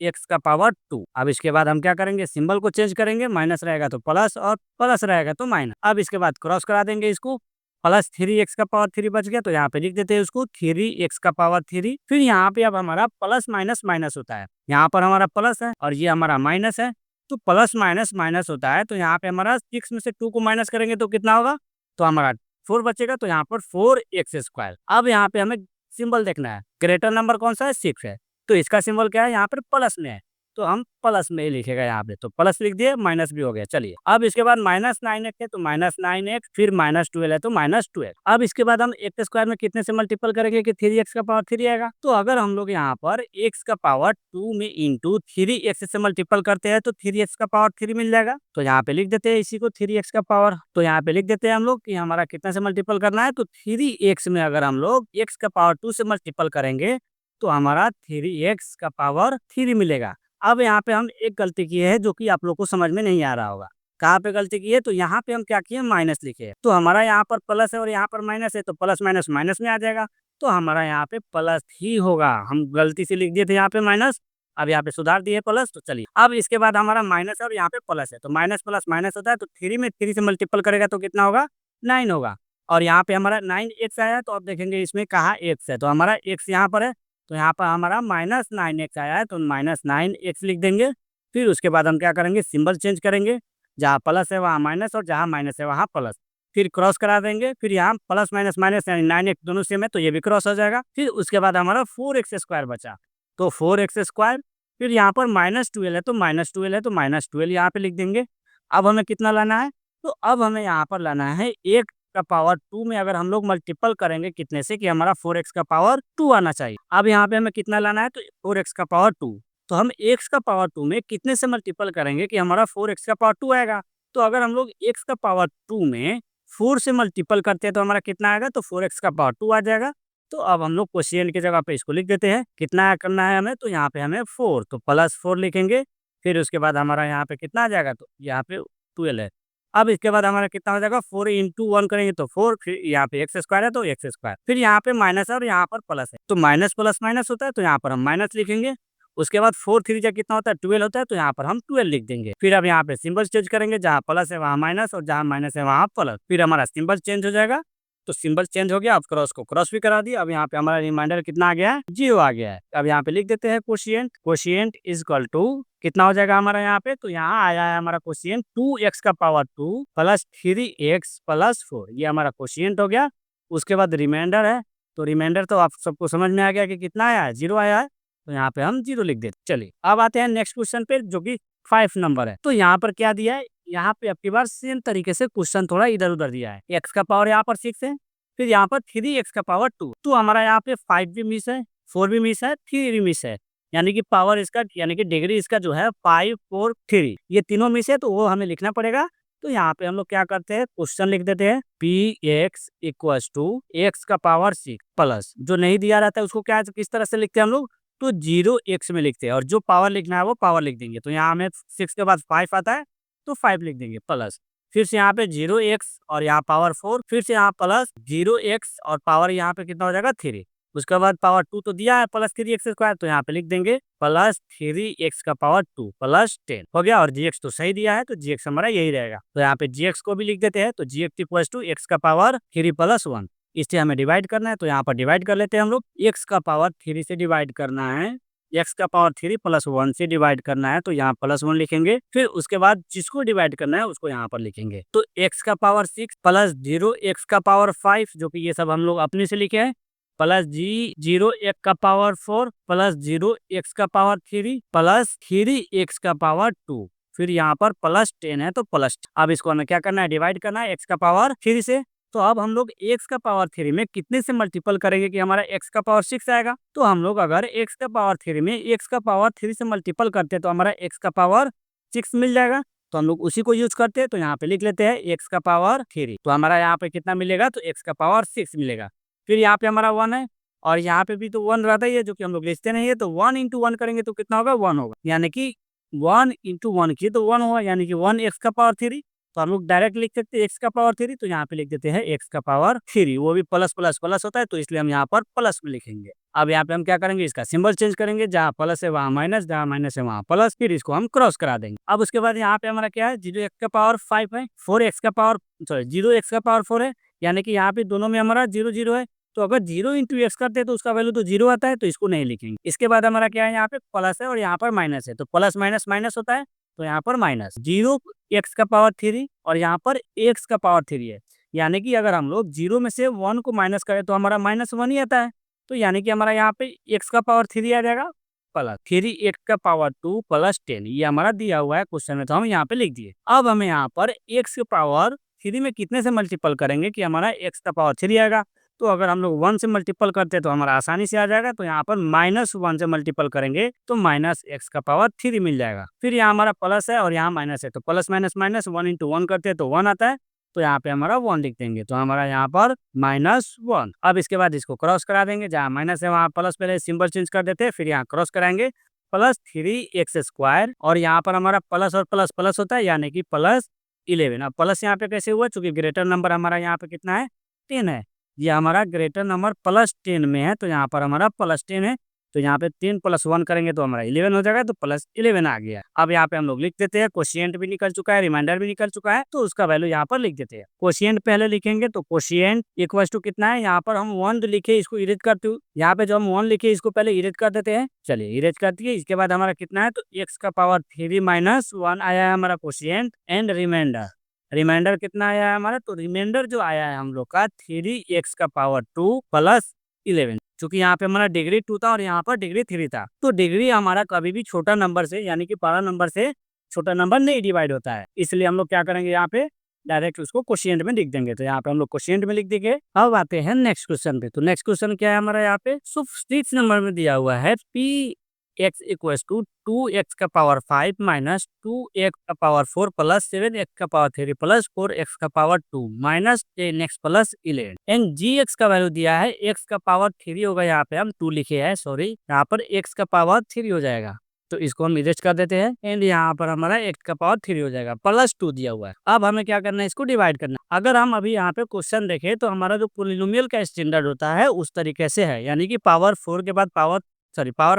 x का पावर 2। अब इसके बाद हम क्या करेंगे, सिंबल को चेंज करेंगे, माइनस रहेगा तो प्लस और प्लस रहेगा तो माइनस। अब इसके बाद क्रॉस करा देंगे इसको, प्लस 3x का पावर 3 बच गया, तो यहाँ पे लिख देते हैं उसको 3x का पावर 3। फिर यहाँ पे अब हमारा प्लस माइनस माइनस होता है, यहाँ पर हमारा प्लस है और ये हमारा माइनस है, तो प्लस माइनस माइनस होता है। तो यहाँ पे हमारा 6 में से 2 को माइनस करेंगे तो कितना होगा, तो हमारा 4 बचेगा, तो यहाँ पर 4x स्क्वायर। अब यहाँ पे हमें सिंबल देखना है, ग्रेटर नंबर कौन सा है, 6 है, तो इसका सिंबल क्या है, यहाँ पर प्लस में है, तो हम प्लस में ही लिखेगा यहाँ पे, तो प्लस लिख दिए, माइनस भी हो गया। चलिए अब इसके बाद माइनस 9x है तो माइनस 9x, फिर माइनस 12 है तो माइनस 12। अब इसके बाद हम एक्स स्क्वायर में कितने से मल्टीपल करेंगे कि 3x का पावर 3 आएगा। तो अगर हम लोग यहाँ पर x का पावर 2 में इंटू 3x से मल्टीपल करते हैं तो 3x का पावर 3 मिल जाएगा। तो यहाँ पे लिख देते हैं इसी को 3x का पावर, तो यहाँ पे लिख देते हैं हम लोग कि हमारा कितना से मल्टीपल करना है, तो 3x में अगर हम लोग x का पावर 2 से मल्टीपल करेंगे तो हमारा 3x का पावर 3 मिलेगा। अब यहाँ पे हम एक गलती की है जो कि आप लोग को समझ में नहीं आ रहा होगा। कहाँ पे गलती की है, तो यहाँ पे हम क्या किए, माइनस लिखे, तो हमारा यहाँ पर प्लस है और यहाँ पर माइनस है, तो प्लस माइनस माइनस में आ जाएगा, तो हमारा यहाँ पे प्लस ही होगा। हम गलती से लिख दिए थे यहाँ पे माइनस, अब यहाँ पे सुधार दिए प्लस। तो चलिए अब इसके बाद हमारा माइनस है और यहाँ पे प्लस है, तो माइनस प्लस माइनस होता है, तो 3 में 3 से मल्टीपल करेगा तो कितना होगा, 9 होगा। और यहाँ पे हमारा 9x आया, तो अब देखेंगे इसमें कहाँ x है, तो हमारा x यहाँ पर है, तो यहाँ पर हमारा माइनस 9x आया है, तो माइनस 9x लिख देंगे। फिर उसके बाद हम क्या करेंगे, सिंबल चेंज करेंगे, जहाँ प्लस है वहाँ माइनस और जहाँ माइनस है वहाँ प्लस, फिर क्रॉस करा देंगे। फिर यहाँ प्लस माइनस माइनस यानी 9x दोनों सेम है, तो ये भी क्रॉस हो जाएगा। फिर उसके बाद हमारा 4x स्क्वायर बचा, तो 4x स्क्वायर, फिर यहाँ पर माइनस 12 है तो माइनस 12 है, तो माइनस 12 यहाँ पे लिख देंगे। अब हमें कितना लाना है, तो अब हमें यहाँ पर लाना है एक का पावर 2 में अगर हम लोग मल्टीपल करेंगे कितने से कि हमारा 4x का पावर 2 आना चाहिए। अब यहाँ पे हमें कितना लाना है, तो 4x का पावर 2, तो हम x का पावर 2 में कितने से मल्टीपल करेंगे कि हमारा 4x का पावर 2 आएगा। तो अगर हम लोग x का पावर 2 में 4 से मल्टीपल करते हैं तो हमारा कितना आएगा, तो 4x का पावर 2 आ जाएगा। तो अब हम लोग क्वेश्चन की जगह पे इसको लिख देते हैं, कितना करना है हमें, तो यहाँ पे हमें 4, तो प्लस 4 लिखेंगे। फिर उसके बाद हमारा यहाँ पे कितना आ जाएगा, तो यहाँ पे 12 है। अब इसके बाद हमारा कितना हो जाएगा, 4 इंटू 1 करेंगे तो 4, फिर यहाँ पे एक्स स्क्वायर है तो एक्स स्क्वायर, फिर यहाँ पे माइनस है और यहाँ पर प्लस है, तो माइनस प्लस माइनस होता है, तो यहाँ पर हम माइनस लिखेंगे। उसके बाद 4 3 जा कितना होता है, 12 होता है, तो यहाँ पर हम 12 लिख देंगे। फिर अब यहाँ पे सिंबल चेंज करेंगे, जहाँ प्लस है वहाँ माइनस और जहाँ माइनस है वहाँ प्लस, फिर हमारा सिंबल चेंज हो जाएगा। तो सिंबल चेंज हो गया, अब क्रॉस को क्रॉस भी करा दिया। अब यहाँ पे हमारा रिमाइंडर कितना आ गया है, 0 आ गया है। अब यहाँ पे लिख देते हैं क्वोशिएंट इज इक्वल टू कितना हो जाएगा हमारा यहाँ पे, तो यहाँ आया है हमारा क्वोशिएंट 2x का पावर 2 प्लस 3x प्लस 4, ये हमारा क्वोशिएंट हो गया। उसके बाद रिमाइंडर है, तो रिमाइंडर तो आप सबको समझ में आ गया कि कितना आया है, 0 आया है, तो यहाँ पे हम 0 लिख देते। चलिए अब आते हैं नेक्स्ट क्वेश्चन पे जो कि 5 नंबर है। तो यहाँ पर क्या दिया है, यहाँ पे अब की बार सेम तरीके से क्वेश्चन थोड़ा इधर उधर दिया है। x का पावर यहाँ पर 6 है, फिर यहाँ पर 3x का पावर 2, तो हमारा यहाँ पे 5 भी मिस है, 4 भी मिस है, 3 भी मिस है, यानी कि पावर इसका यानी कि डिग्री इसका जो है 5 4 3, ये तीनों मिस है, तो वो हमें लिखना पड़ेगा। तो यहाँ पे हम लोग क्या करते हैं, क्वेश्चन लिख देते हैं px इक्वल टू x का पावर 6 प्लस, जो नहीं दिया रहता है उसको क्या किस तरह से लिखते हैं हम लोग, तो 0x में लिखते हैं, और जो पावर लिखना है वो पावर लिख देंगे। तो यहाँ हमें 6 के बाद 5 आता है, तो 5 लिख देंगे प्लस, फिर से यहाँ पे 0x और यहाँ पावर 4, फिर से यहाँ प्लस 0x और पावर यहाँ पे कितना हो जाएगा 3, उसके बाद पावर 2 तो दिया है प्लस 3x स्क्वायर, तो यहाँ पे लिख देंगे प्लस 3x का पावर 2 प्लस 10 हो गया। और gx तो सही दिया है तो gx हमारा यही रहेगा। तो यहाँ पे gx को भी लिख देते हैं, तो gx इक्वल्स टू x का पावर 3 प्लस 1। इससे हमें डिवाइड करना है, तो यहाँ पर डिवाइड कर लेते हैं हम लोग। x का पावर 3 से डिवाइड करना है, x का पावर 3 प्लस 1 से डिवाइड करना है, तो यहाँ प्लस 1 लिखेंगे। फिर उसके बाद जिसको डिवाइड करना है उसको यहाँ पर लिखेंगे। तो x का पावर 6 प्लस 0 x का पावर 5, जो कि ये सब हम लोग अपने से लिखे हैं, प्लस जी 0 x का पावर 4 प्लस 0 x का पावर 3 प्लस 3x का पावर 2, फिर यहाँ पर प्लस 10 है तो प्लस। अब इसको हमें क्या करना है, डिवाइड करना है x का पावर 3 से। तो अब हम लोग x का पावर 3 में कितने से मल्टीपल करेंगे कि हमारा x का पावर 6 आएगा। तो हम लोग अगर x का पावर 3 में x का पावर 3 से मल्टीपल करते हैं तो हमारा x का पावर 6 मिल जाएगा। तो हम लोग उसी को यूज करते हैं, तो यहाँ पे लिख लेते हैं x का पावर 3। तो हमारा यहाँ पे कितना मिलेगा, तो x का पावर 6 मिलेगा। फिर यहाँ पे हमारा 1 है और यहाँ पे भी तो 1 रहता ही है, जो कि हम लोग लिखते नहीं है। तो 1 इंटू 1 करेंगे तो कितना होगा, 1 होगा। यानी कि 1 इंटू 1 की तो 1 होगा, यानी कि 1 x का पावर 3। तो हम लोग डायरेक्ट लिख सकते हैं x का पावर 3, तो यहाँ पे लिख देते हैं x का पावर 3। वो भी प्लस प्लस प्लस होता है, तो इसलिए हम यहाँ पर प्लस में लिखेंगे। अब यहाँ पे हम क्या करेंगे, इसका सिंबल चेंज करेंगे, जहाँ प्लस है वहाँ माइनस, जहाँ माइनस है वहाँ प्लस, फिर इसको हम क्रॉस करा देंगे। अब उसके बाद यहाँ पे हमारा क्या है, 0x का पावर 5 है, 4x का पावर 0x का पावर 4 है, यानी कि यहाँ पे दोनों में हमारा 0 0 है। तो अगर 0 इंटू एक्स करते हैं तो उसका वैल्यू तो 0 आता है, तो इसको नहीं लिखेंगे। इसके बाद हमारा क्या है, यहाँ पे प्लस है और यहाँ पर माइनस है, तो प्लस माइनस माइनस होता है, तो यहाँ पर माइनस 0 x का पावर 3 और यहाँ पर x का पावर 3 है। यानी कि अगर हम लोग 0 में से 1 को माइनस करें तो हमारा -1 ही आता है। तो यानी कि हमारा यहाँ पे x का पावर 3 आ जाएगा प्लस 3x का पावर 2 प्लस 10, ये हमारा दिया हुआ है क्वेश्चन में, तो हम यहाँ पे लिख दिए। अब हमें यहाँ पर x के पावर 3 में कितने से मल्टीपल करेंगे कि हमारा x का पावर 3 आएगा। तो अगर हम लोग 1 से मल्टीपल करते हैं तो हमारा आसानी से आ जाएगा। तो यहाँ पर -1 से मल्टीपल करेंगे तो माइनस x का पावर 3 मिल जाएगा। फिर यहाँ हमारा प्लस है और यहाँ माइनस है, तो प्लस माइनस माइनस 1 इंटू 1 करते हैं तो 1 आता है, तो यहाँ पे हमारा 1 लिख देंगे। तो हमारा यहाँ पर -1। अब इसके बाद इसको क्रॉस करा देंगे, जहाँ माइनस है वहाँ प्लस, पहले सिंबल चेंज कर देते हैं, फिर यहाँ क्रॉस कराएंगे प्लस 3x स्क्वायर, और यहाँ पर हमारा प्लस और प्लस प्लस होता है, यानी कि प्लस 11। अब प्लस यहाँ पे कैसे हुआ, चूंकि ग्रेटर नंबर हमारा यहाँ पे कितना है, 10 है। ये हमारा ग्रेटर नंबर प्लस 10 में है, तो यहाँ पर हमारा प्लस 10 है। तो यहाँ पे 10 प्लस 1 करेंगे तो हमारा 11 हो जाएगा, तो प्लस 11 आ गया। अब यहाँ पे हम लोग लिख देते हैं, कोशिएंट भी निकल चुका है, रिमाइंडर भी निकल चुका है, तो उसका वैल्यू यहाँ पर लिख देते हैं। कोशिएंट पहले लिखेंगे, तो कोशिएंट इक्वल टू कितना है, यहाँ पर हम 1 लिखे, इसको इरेज करते हुए, यहाँ पे जो हम 1 लिखे इसको पहले इरेज कर देते हैं। चलिए इरेज कर दिए। इसके बाद हमारा कितना है, तो x का पावर 3 माइनस 1 आया है हमारा कोशिएंट, एंड रिमाइंडर। रिमाइंडर कितना आया है हमारा, तो रिमाइंडर जो आया है हम लोग का 3x का पावर 2 प्लस 11। चूंकि यहाँ पे हमारा डिग्री 2 था और यहाँ पर डिग्री 3 था, तो डिग्री हमारा कभी भी छोटा नंबर से, यानी कि बड़ा नंबर से छोटा नंबर नहीं डिवाइड होता है। इसलिए हम लोग क्या करेंगे, यहाँ पे डायरेक्ट उसको क्वोशिएंट में लिख देंगे। तो यहाँ पे हम लोग क्वोशिएंट में लिख देंगे। अब आते हैं नेक्स्ट क्वेश्चन पे। तो नेक्स्ट क्वेश्चन क्या है हमारा, यहाँ पे 6 नंबर में दिया हुआ है p x equal to 2x का पावर 5 माइनस 2x का पावर 4 प्लस 7x का पावर 3 प्लस 4x का power 2 minus 10x plus 11। And gx का वैल्यू दिया है, x का पावर 3 होगा, यहाँ पे हम 2 लिखे हैं, सॉरी, यहाँ पर x का पावर 3 हो जाएगा, तो इसको हम इरेज कर देते हैं। एंड यहाँ पर हमारा x का पावर 3 हो जाएगा, प्लस 2 दिया हुआ है। अब हमें क्या करना है, इसको डिवाइड करना है। अगर हम अभी यहाँ पे क्वेश्चन देखें तो हमारा जो पोलिनोमियल का स्टैंडर्ड होता है उस तरीके से है, यानी कि पावर 4 के बाद पावर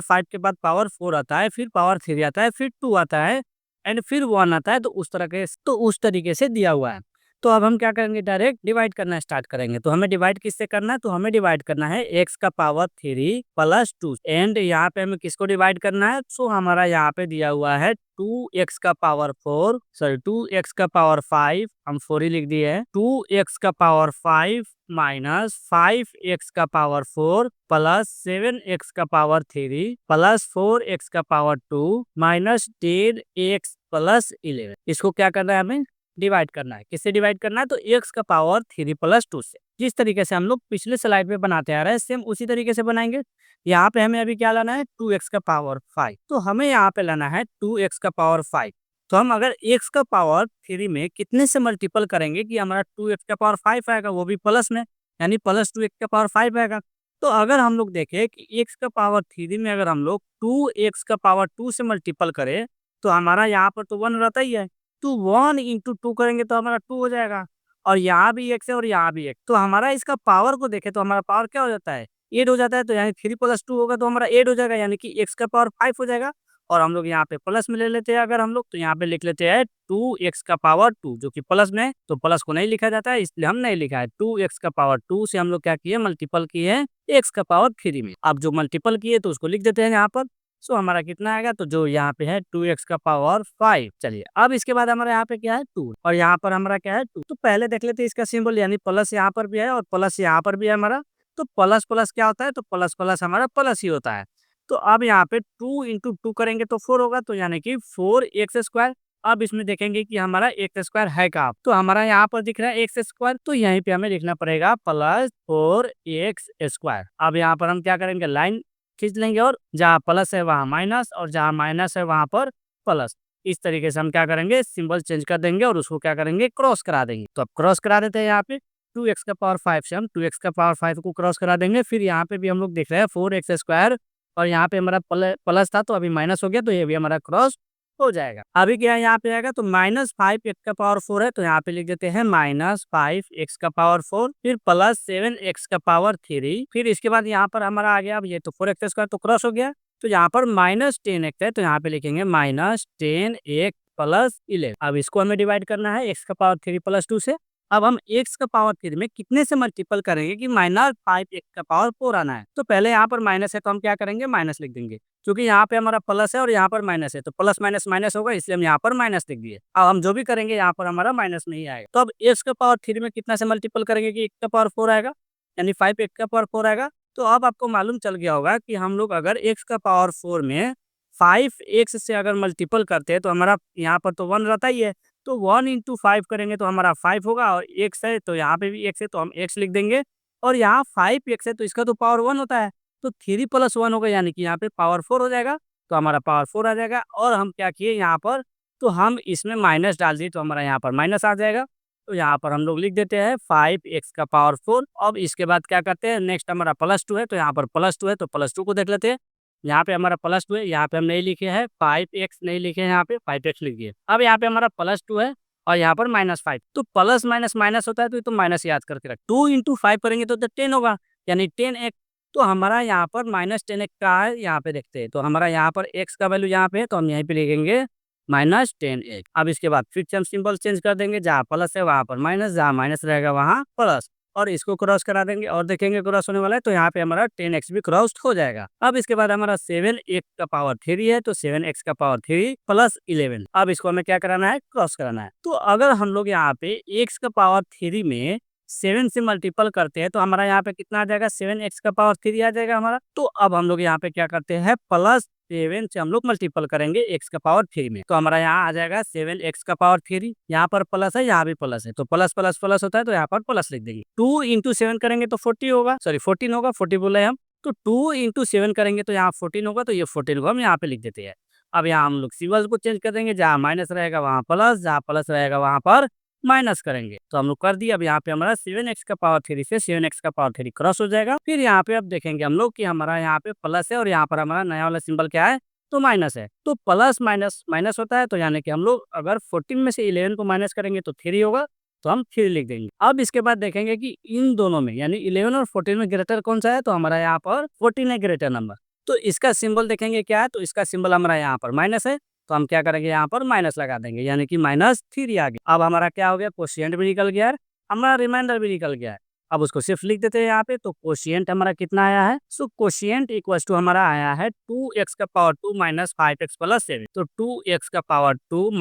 5 के बाद पावर 4 आता है, फिर पावर 3 आता है, फिर 2 आता है, एंड फिर 1 आता है। तो उस तरीके से दिया हुआ है। तो अब हम क्या करेंगे, डायरेक्ट डिवाइड करना स्टार्ट करेंगे। तो हमें डिवाइड किससे करना है, तो हमें डिवाइड करना है x का पावर 3 प्लस 2, एंड यहाँ पे हमें किसको डिवाइड करना है, सो हमारा यहाँ पे दिया हुआ है 2x का पावर 4, सॉरी 2x का पावर 5, हम 4 ही लिख दिए है, 2x का पावर 5 माइनस 5x का पावर 4 प्लस 7x का पावर 3 प्लस 4x का पावर 2 माइनस 10x प्लस 11। इसको क्या करना है, हमें डिवाइड करना है। किससे डिवाइड करना है, तो x का पावर 3 प्लस 2 से। जिस तरीके से हम लोग पिछले स्लाइड में बनाते आ रहे हैं, सेम उसी तरीके से बनाएंगे। यहाँ पे हमें अभी क्या लाना है, 2x का पावर 5, तो हमें यहाँ पे लाना है 2x का पावर 5। तो हम अगर x का पावर 3 में कितने से मल्टीपल करेंगे कि हमारा 2x का पावर 5 आएगा, वो भी प्लस में, यानी प्लस 2x का पावर 5 आएगा। तो अगर हम लोग देखें कि x का पावर 3 में अगर हम लोग 2x का पावर 2 से मल्टीपल करें तो हमारा यहाँ पर तो 1 रहता ही है, तो 1 इंटू 2 करेंगे तो हमारा 2 हो जाएगा, और यहाँ भी x है और यहाँ भी x। तो हमारा इसका पावर को देखें तो हमारा पावर क्या हो जाता है, 8 हो जाता है, तो यानी 3 + 2 होगा तो हमारा 8 हो जाएगा, यानी कि x का पावर 5 हो जाएगा। और हम लोग यहाँ पे प्लस में ले लेते हैं, अगर हम लोग तो यहाँ पे लिख लेते हैं 2x का पावर 2, जो कि प्लस में है, तो प्लस को नहीं लिखा जाता है, इसलिए हम नहीं लिखा है। 2x का पावर 2 से हम लोग क्या किए, मल्टीपल किए हैं x का पावर 3 में। अब जो मल्टीपल किए तो उसको लिख देते हैं यहाँ पर। सो हमारा कितना आएगा, तो जो यहाँ पे है 2x का पावर 5। चलिए अब इसके बाद हमारा यहाँ पे क्या है 2, और यहाँ पर हमारा क्या है 2। तो पहले देख लेते हैं इसका सिंबल, यानी प्लस यहाँ पर भी है और प्लस यहाँ पर भी है हमारा। तो प्लस प्लस क्या होता है, तो प्लस प्लस हमारा प्लस ही होता है। तो अब यहाँ पे 2 इंटू 2 करेंगे तो 4 होगा, तो यानी कि 4x²। अब इसमें देखेंगे कि हमारा x² है कहाँ, तो हमारा यहाँ पर दिख रहा है x², तो यहीं पे हमें लिखना पड़ेगा +4x²। अब यहाँ पर हम क्या करेंगे, लाइन खींच लेंगे और जहाँ प्लस है वहाँ माइनस और जहाँ माइनस है वहाँ पर प्लस। इस तरीके से हम क्या करेंगे, सिंबल चेंज कर देंगे और उसको क्या करेंगे, क्रॉस करा देंगे। तो अब क्रॉस करा देते हैं यहाँ पे 2x का पावर 5 से हम 2x का पावर 5 को क्रॉस करा देंगे। फिर यहाँ पे भी हम लोग देख रहे हैं 4x² और यहाँ पे हमारा प्लस था तो अभी माइनस हो गया, तो ये भी हमारा क्रॉस हो जाएगा। अभी क्या है यहाँ पे आएगा, तो -5 x का पावर 4 है, तो यहाँ पे लिख देते हैं -5 x का पावर 4, फिर +7 x का पावर 3। फिर इसके बाद यहाँ पर हमारा आ गया, अब ये तो 4x² तो क्रॉस हो गया, तो यहाँ पर -10x है, तो यहाँ पे लिखेंगे -10x + 11। अब इसको हमें डिवाइड करना है x का पावर 3 + 2 से। अब हम x का पावर 3 में कितने से मल्टीपल करेंगे कि -5 x का पावर 4 आना है। तो पहले यहाँ पर माइनस है तो हम क्या करेंगे, माइनस लिख देंगे, क्योंकि यहाँ पे हमारा प्लस है और यहाँ पर माइनस है, तो प्लस माइनस माइनस होगा, इसलिए हम यहाँ पर माइनस लिख दिए। अब हम जो भी करेंगे यहाँ पर हमारा माइनस नहीं आएगा। तो अब x का पावर 3 में कितना से मल्टीपल करेंगे कि x का पावर 4 आएगा, यानी 5 x का पावर 4 आएगा। तो अब आपको मालूम चल गया होगा कि हम लोग अगर x का पावर 4 में 5x से अगर मल्टीपल करते हैं तो हमारा यहाँ पर तो 1 रहता ही है, तो 1 इंटू 5 करेंगे तो हमारा 5 होगा, और x है तो यहाँ पे भी x है तो हम x लिख देंगे, और यहाँ 5x है तो इसका तो पावर 1 होता है, तो 3 + 1 होगा, यानी कि यहाँ पे पावर 4 हो जाएगा, तो हमारा पावर 4 आ जाएगा। और हम क्या किए यहाँ पर, तो हम इसमें माइनस डाल दिए तो हमारा यहाँ पर माइनस आ जाएगा, तो यहाँ पर हम लोग लिख देते हैं 5x का पावर 4। अब इसके बाद क्या करते हैं, नेक्स्ट हमारा +2 है, तो यहाँ पर +2 है तो +2 को देख लेते हैं। यहाँ पे हमारा +2 है, यहाँ पे हम नहीं लिखे हैं 5x, नहीं लिखे हैं यहाँ पे 5x लिख दिए। अब यहाँ पे हमारा +2 है और यहाँ पर -5, तो प्लस माइनस माइनस होता है, तो ये तो माइनस याद करके रख। 2 इंटू 5 करेंगे तो 10 होगा, यानी 10x। तो हमारा यहाँ पर -10x का है, यहाँ पे देखते हैं, तो हमारा यहाँ पर x का वैल्यू यहाँ पे है, तो हम यहीं पे लिखेंगे -10x। अब इसके बाद फिर से हम सिंबल चेंज कर देंगे, जहाँ प्लस है वहाँ पर माइनस, जहाँ माइनस रहेगा वहाँ प्लस, और इसको क्रॉस करा देंगे और देखेंगे क्रॉस होने वाला है, तो यहाँ पे हमारा 10x भी क्रॉस हो जाएगा। अब इसके बाद हमारा 7x का पावर 3 है, तो 7x का पावर 3 + 11। अब इसको हमें क्या कराना है, क्रॉस कराना है। तो अगर हम लोग यहाँ पे x का पावर 3 में 7 से मल्टीपल करते हैं तो हमारा यहाँ पे कितना आ जाएगा, 7x का पावर 3 आ जाएगा हमारा। तो अब हम लोग यहाँ पे क्या करते हैं, +7 से हम लोग मल्टीपल करेंगे x का पावर 3 में, तो हमारा यहाँ आ जाएगा 7x का पावर 3। यहाँ पर प्लस है, यहाँ भी प्लस है, तो प्लस प्लस प्लस होता है, तो यहाँ पर प्लस लिख देंगे। 2 इंटू 7 करेंगे तो 40 होगा, सॉरी 14 होगा, 40 बोले हम। तो 2 इंटू 7 करेंगे तो यहाँ 14 होगा, तो ये 14 को हम यहाँ पे लिख देते हैं। अब यहाँ हम लोग सिंबल को चेंज कर देंगे, जहाँ माइनस रहेगा वहाँ प्लस, जहाँ प्लस रहेगा वहाँ पर माइनस करेंगे, तो हम लोग कर दिए। अब यहाँ पे हमारा 7x का पावर 3 से 7x का पावर 3 क्रॉस हो जाएगा। फिर यहाँ पे अब देखेंगे हम लोग कि हमारा यहाँ पे प्लस है और यहाँ पर हमारा नया वाला सिंबल क्या है, तो माइनस है। तो प्लस माइनस माइनस होता है, तो यानी कि हम लोग अगर 14 में से 11 को माइनस करेंगे तो 3 होगा, तो हम 3 लिख देंगे। अब इसके बाद देखेंगे कि इन दोनों में यानी 11 और 14 में ग्रेटर कौन सा है, तो हमारा यहाँ पर 14 है ग्रेटर नंबर। तो इसका सिंबल देखेंगे क्या है, तो इसका सिंबल हमारा यहाँ पर माइनस है, तो हम क्या करेंगे, यहाँ पर माइनस लगा देंगे, यानी कि -3 आ गया। अब हमारा क्या हो गया, कोशिएंट भी निकल गया है, हमारा रिमाइंडर भी निकल गया है। अब उसको सिर्फ लिख देते हैं यहाँ पे, तो कोशिएंट हमारा कितना आया है, सो कोशिएंट इक्वल्स टू हमारा आया है 2x का पावर 2 - 5x + 7। तो 2x का पावर 2 -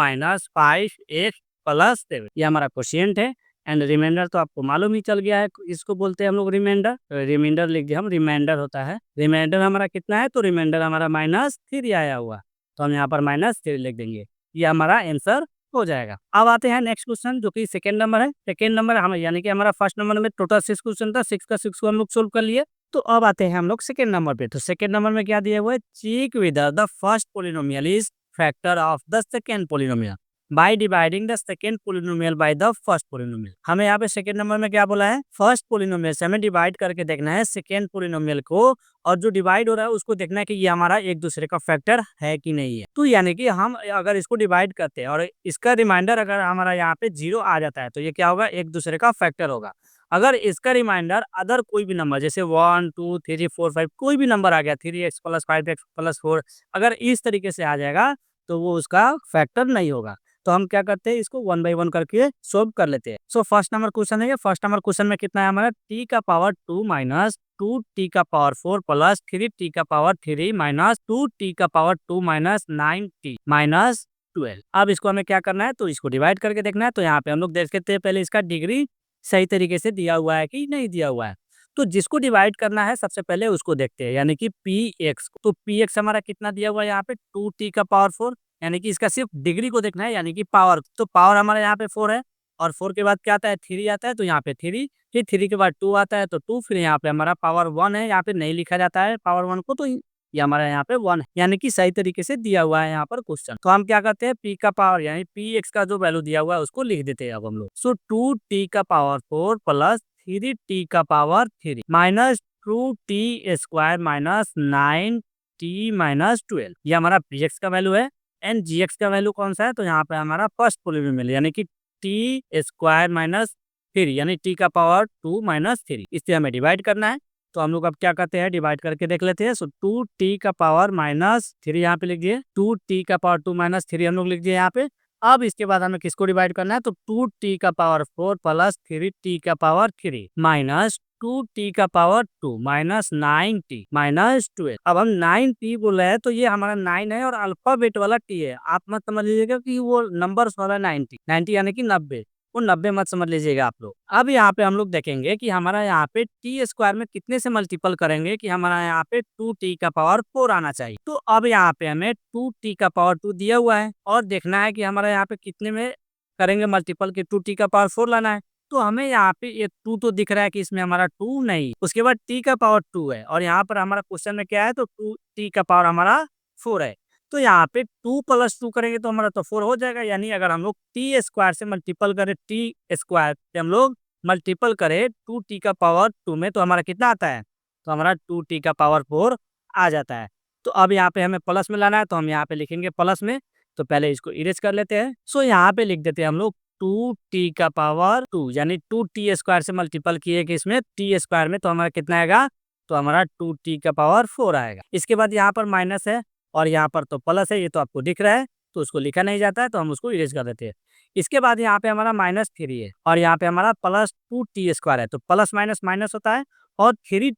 5x + 7 ये हमारा कोशिएंट है। एंड रिमाइंडर तो आपको मालूम ही चल गया है, इसको बोलते हैं हम लोग रिमाइंडर। रिमाइंडर लिख दिया हम, रिमाइंडर होता है। रिमाइंडर हमारा कितना है, तो रिमाइंडर हमारा -3 आया हुआ, तो हम यहाँ पर -3 लिख देंगे, ये हमारा आंसर हो जाएगा। अब आते हैं नेक्स्ट क्वेश्चन, जो कि सेकंड नंबर है। सेकंड नंबर हम यानी कि हमारा फर्स्ट नंबर में टोटल 6 क्वेश्चन था, 6 का 6 को हम लोग सोल्व कर लिए। तो अब आते हैं हम लोग सेकंड नंबर पे। तो सेकंड नंबर में क्या दिया हुआ है, check whether the first polynomial is factor of the second polynomial by dividing the second polynomial by the first polynomial. हमें यहाँ पे सेकंड नंबर में क्या बोला है, फर्स्ट पोलिनोमियल से हमें डिवाइड करके देखना है सेकंड पोलिनोमियल को, और जो डिवाइड हो रहा है उसको देखना है कि ये हमारा एक दूसरे का फैक्टर है कि नहीं है। तो यानी कि हम अगर इसको डिवाइड करते हैं और इसका रिमाइंडर अगर हमारा यहाँ पे 0 आ जाता है, तो ये क्या होगा, एक दूसरे का फैक्टर होगा। अगर इसका रिमाइंडर अदर कोई भी नंबर जैसे 1 2 3 4 5 कोई भी नंबर आ गया 3x प्लस 5x प्लस 4, अगर इस तरीके से आ जाएगा तो वो उसका फैक्टर नहीं होगा। तो हम क्या करते हैं, इसको 1 बाई 1 करके सोल्व कर लेते हैं। सो फर्स्ट नंबर क्वेश्चन है, फर्स्ट नंबर क्वेश्चन में कितना है हमारा, टी का पावर 2 माइनस 2t का पावर 4 प्लस 3t का पावर 3 माइनस 2t का पावर 2 माइनस 9t माइनस 12। अब इसको हमें क्या करना है, तो इसको डिवाइड करके देखना है। तो यहाँ पे हम लोग देख सकते हैं पहले इसका डिग्री सही तरीके से दिया हुआ है कि नहीं दिया हुआ है। तो जिसको डिवाइड करना है सबसे पहले उसको देखते हैं, यानी कि पी एक्स। तो पी एक्स हमारा कितना दिया हुआ है यहाँ पे 2t का पावर 4, यानी कि इसका सिर्फ डिग्री को देखना है, यानी कि पावर। तो पावर हमारा यहाँ पे 4 है और 4 के बाद क्या आता है, 3 आता है। तो यहाँ पे 3, फिर 3 के बाद 2 आता है तो 2, फिर यहाँ पे हमारा पावर 1 है, यहाँ पे नहीं लिखा जाता है पावर 1 को, तो ये हमारा यहाँ पे 1 है, यानी कि सही तरीके से दिया हुआ है यहाँ पर क्वेश्चन। तो हम क्या करते हैं, पी का पावर यानी पी एक्स का जो वैल्यू दिया हुआ है उसको लिख देते हैं अब हम लोग। सो 2t का पावर 4 प्लस 3t का power 3 minus 2t square minus 9t minus 12, ये हमारा पी एक्स का वैल्यू है। एंड जी एक्स का वैल्यू कौन सा है, तो यहाँ पे हमारा फर्स्ट पॉलिनोमियल यानी कि टी स्क्वायर माइनस 3, यानी टी का पावर 2 माइनस 3, इससे हमें डिवाइड करना है। तो हम लोग अब क्या करते हैं, डिवाइड करके देख लेते हैं। सो 2t का पावर माइनस 3 यहाँ पे लिख दिए, 2t का पावर 2 माइनस 3 हम लोग लिख दिए यहाँ पे। अब इसके बाद हमें किसको डिवाइड करना है, तो 2t का पावर 4 प्लस 3t का पावर 3 माइनस 2t का पावर 2 माइनस 9t माइनस 12। अब हम 9t बोल रहे हैं तो ये हमारा 9 है और अल्फाबेट वाला t है। आप मत समझ लीजिएगा कि वो नंबर वाला 90 यानी कि 90, वो 90 मत समझ लीजिएगा आप लोग। अब यहाँ पे हम लोग देखेंगे कि हमारा यहाँ पे टी स्क्वायर में कितने से मल्टीपल करेंगे कि हमारा यहाँ पे 2t का पावर 4 आना चाहिए। तो अब यहाँ पे हमें 2t का पावर 2 दिया हुआ है और देखना है कि हमारा यहाँ पे कितने में करेंगे मल्टीपल के 2t का पावर 4 लाना है। तो हमें यहाँ पे ये 2 तो दिख रहा है कि इसमें हमारा 2 नहीं, उसके बाद t का पावर 2 है और यहाँ पर हमारा क्वेश्चन में क्या है, तो 2t का पावर हमारा 4 है। तो यहाँ पे 2 प्लस 2 करेंगे तो हमारा तो 4 हो जाएगा, यानी अगर हम लोग टी स्क्वायर से मल्टीपल करें, टी स्क्वायर से हम लोग मल्टीपल करें 2t का पावर 2 में, तो हमारा कितना आता है, तो हमारा 2t का पावर 4 आ जाता है। तो अब यहाँ पे हमें प्लस में लाना है, तो हम यहाँ पे लिखेंगे प्लस में। तो पहले इसको इरेज कर लेते हैं। सो यहाँ पे लिख देते हैं हम लोग 2t का पावर 2, यानी 2t स्क्वायर से मल्टीपल किए कि इसमें t स्क्वायर में, तो हमारा कितना आएगा, तो हमारा 2t का पावर 4 आएगा। इसके बाद यहाँ पर माइनस है और यहाँ पर तो प्लस है, ये तो आपको दिख रहा है, तो उसको लिखा नहीं जाता है, तो हम उसको इरेज कर देते हैं। इसके बाद यहाँ पे हमारा माइनस 3 है और यहाँ पे हमारा प्लस 2t स्क्वायर है, तो प्लस माइनस माइनस होता है और 3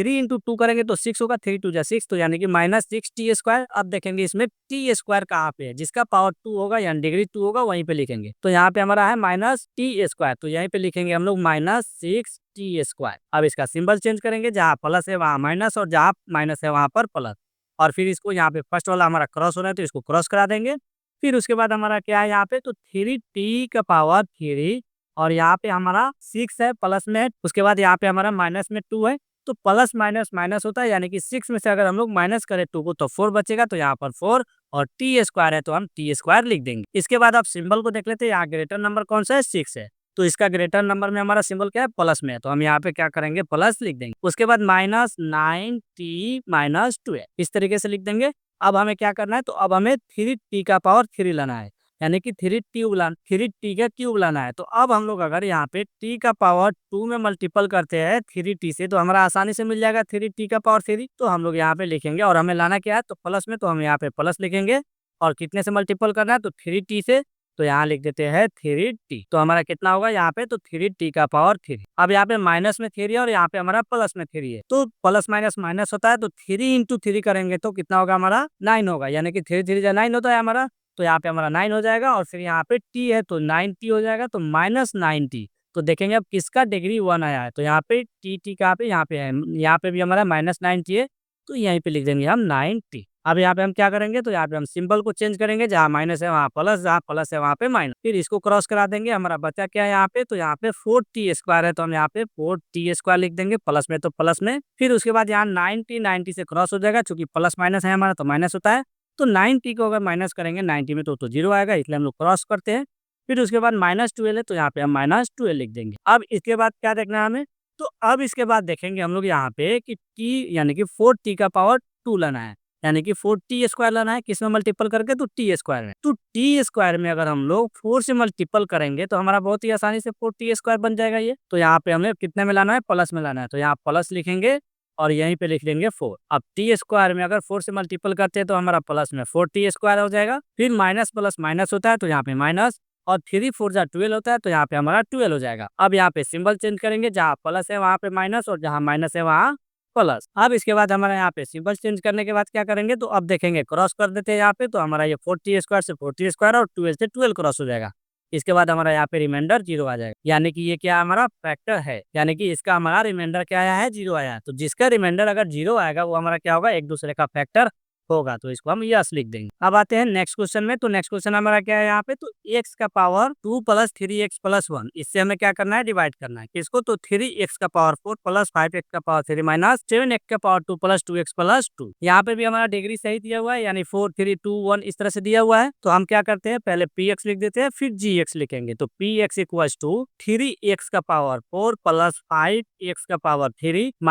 इंटू 2 करेंगे तो 6 होगा, 3 2 जा 6, तो यानी कि माइनस 6t स्क्वायर। अब देखेंगे इसमें टी स्क्वायर कहाँ पे है, जिसका पावर 2 होगा यानी डिग्री 2 होगा वहीं पे लिखेंगे। तो यहाँ पे हमारा है माइनस टी स्क्वायर, तो यहीं पे लिखेंगे हम लोग माइनस 6t स्क्वायर। अब इसका सिंबल चेंज करेंगे, जहाँ प्लस है वहाँ माइनस और जहाँ माइनस है वहाँ पर प्लस। और फिर इसको यहाँ पे फर्स्ट वाला हमारा क्रॉस हो रहा है तो इसको क्रॉस करा देंगे। फिर उसके बाद हमारा क्या है यहाँ पे, तो 3t का पावर 3 और यहाँ पे हमारा 6 है प्लस में, उसके बाद यहाँ पे हमारा माइनस में 2 है। तो प्लस माइनस माइनस होता है, यानी कि 6 में से अगर हम लोग माइनस करें 2 को तो 4 बचेगा, तो यहाँ पर 4 और टी स्क्वायर है तो हम टी स्क्वायर लिख देंगे। इसके बाद आप सिंबल को देख लेते हैं, यहाँ ग्रेटर नंबर कौन सा है, 6 है, तो इसका ग्रेटर नंबर में हमारा सिंबल क्या है, प्लस में है, तो हम यहाँ पे क्या करेंगे, प्लस लिख देंगे। उसके बाद माइनस 9t माइनस 12 इस तरीके से लिख देंगे। अब हमें क्या करना है, तो अब हमें 3t का पावर 3 लाना है, यानी कि 3t का क्यूब लाना है। तो अब हम लोग अगर यहाँ पे t का पावर 2 में मल्टीपल करते हैं 3t से, तो हमारा आसानी से मिल जाएगा 3t का पावर 3। तो हम लोग यहाँ पे लिखेंगे और हमें लाना क्या है, तो प्लस में, तो हम यहाँ पे प्लस लिखेंगे और कितने से मल्टीपल करना है, तो 3t से, तो यहाँ लिख देते हैं 3t। तो हमारा कितना होगा यहाँ पे, तो 3t का पावर 3। अब यहाँ पे माइनस में 3 है और यहाँ पे हमारा प्लस में 3 है, तो प्लस माइनस माइनस होता है, तो 3 इंटू 3 करेंगे तो कितना होगा, हमारा 9 होगा, यानी कि 3 3 9 होता है हमारा। तो यहाँ पे हमारा 9 हो जाएगा और फिर यहाँ पे t है तो 9t हो जाएगा, तो माइनस 9t। तो देखेंगे अब किसका डिग्री 1 आया है, तो यहाँ पे टी कहाँ पे, यहाँ पे है, यहाँ पे भी हमारा माइनस 9t है, तो यहीं पे लिख देंगे हम 9t। अब यहाँ पे हम क्या करेंगे, तो यहाँ पे हम सिंबल को चेंज करेंगे, जहाँ माइनस है वहाँ प्लस, जहाँ प्लस है वहाँ पे माइनस, फिर इसको क्रॉस करा देंगे। हमारा बचा क्या है यहाँ पे, तो यहाँ पे 4t स्क्वायर है, तो हम यहाँ पे 4t स्क्वायर लिख देंगे, प्लस में तो प्लस में। फिर उसके बाद यहाँ 90 से क्रॉस हो जाएगा, चूंकि प्लस माइनस है हमारा तो माइनस होता है, तो 90 को अगर माइनस करेंगे 90 में तो 0 आएगा, इसलिए हम लोग क्रॉस करते हैं। फिर उसके बाद माइनस 12 है, तो यहाँ पे हम माइनस 12 लिख देंगे। अब इसके बाद क्या देखना है हमें, तो अब इसके बाद देखेंगे हम लोग यहाँ पे कि t यानी कि 4t का पावर 2 लाना है, यानी कि 4t² लाना है, किस में मल्टीपल करके, तो t² में। तो t² में अगर हम लोग 4 से मल्टीपल करेंगे तो हमारा बहुत ही आसानी से 4t² बन जाएगा ये। तो यहाँ पे हमें कितने में लाना है, प्लस में लाना है, तो यहाँ प्लस लिखेंगे और यहीं पे लिख देंगे 4। अब t² में अगर 4 से मल्टीपल करते हैं तो हमारा प्लस में 4t² हो जाएगा। फिर माइनस प्लस माइनस होता है तो यहाँ पे माइनस, और 3 4 जा 12 होता है तो यहाँ पे हमारा 12 हो जाएगा। अब यहाँ पे सिंबल चेंज करेंगे, जहाँ प्लस है वहाँ पे माइनस और जहाँ माइनस है वहाँ प्लस। अब इसके बाद हमारा यहाँ पे सिंबल चेंज करने के बाद क्या करेंगे, तो अब देखेंगे क्रॉस कर देते हैं यहाँ पे, तो हमारा ये 4t² से 4t² और 12 से 12 क्रॉस हो जाएगा। इसके बाद हमारा यहाँ पे रिमाइंडर 0 आ जाएगा, यानी कि ये क्या हमारा फैक्टर है, यानी कि इसका हमारा रिमाइंडर क्या आया है, 0 आया है। तो जिसका रिमाइंडर अगर 0 आएगा वो हमारा क्या होगा, एक दूसरे का फैक्टर होगा, तो इसको हम यस लिख देंगे। अब आते हैं नेक्स्ट क्वेश्चन में। तो नेक्स्ट क्वेश्चन हमारा क्या है यहाँ पे, तो x का पावर 2 + 3x + 1, इससे हमें क्या करना है, डिवाइड करना है। किसको, तो 3x का पावर 4 + 5x का पावर 3 - 7x का पावर 2 + 2x + 2। यहाँ पे भी हमारा डिग्री सही दिया हुआ है, यानी 4 3 2 1 इस तरह से दिया हुआ है। तो हम क्या करते हैं, पहले px लिख देते हैं, फिर gx लिखेंगे। तो px = 3x का पावर 4 + 5x का पावर 3 -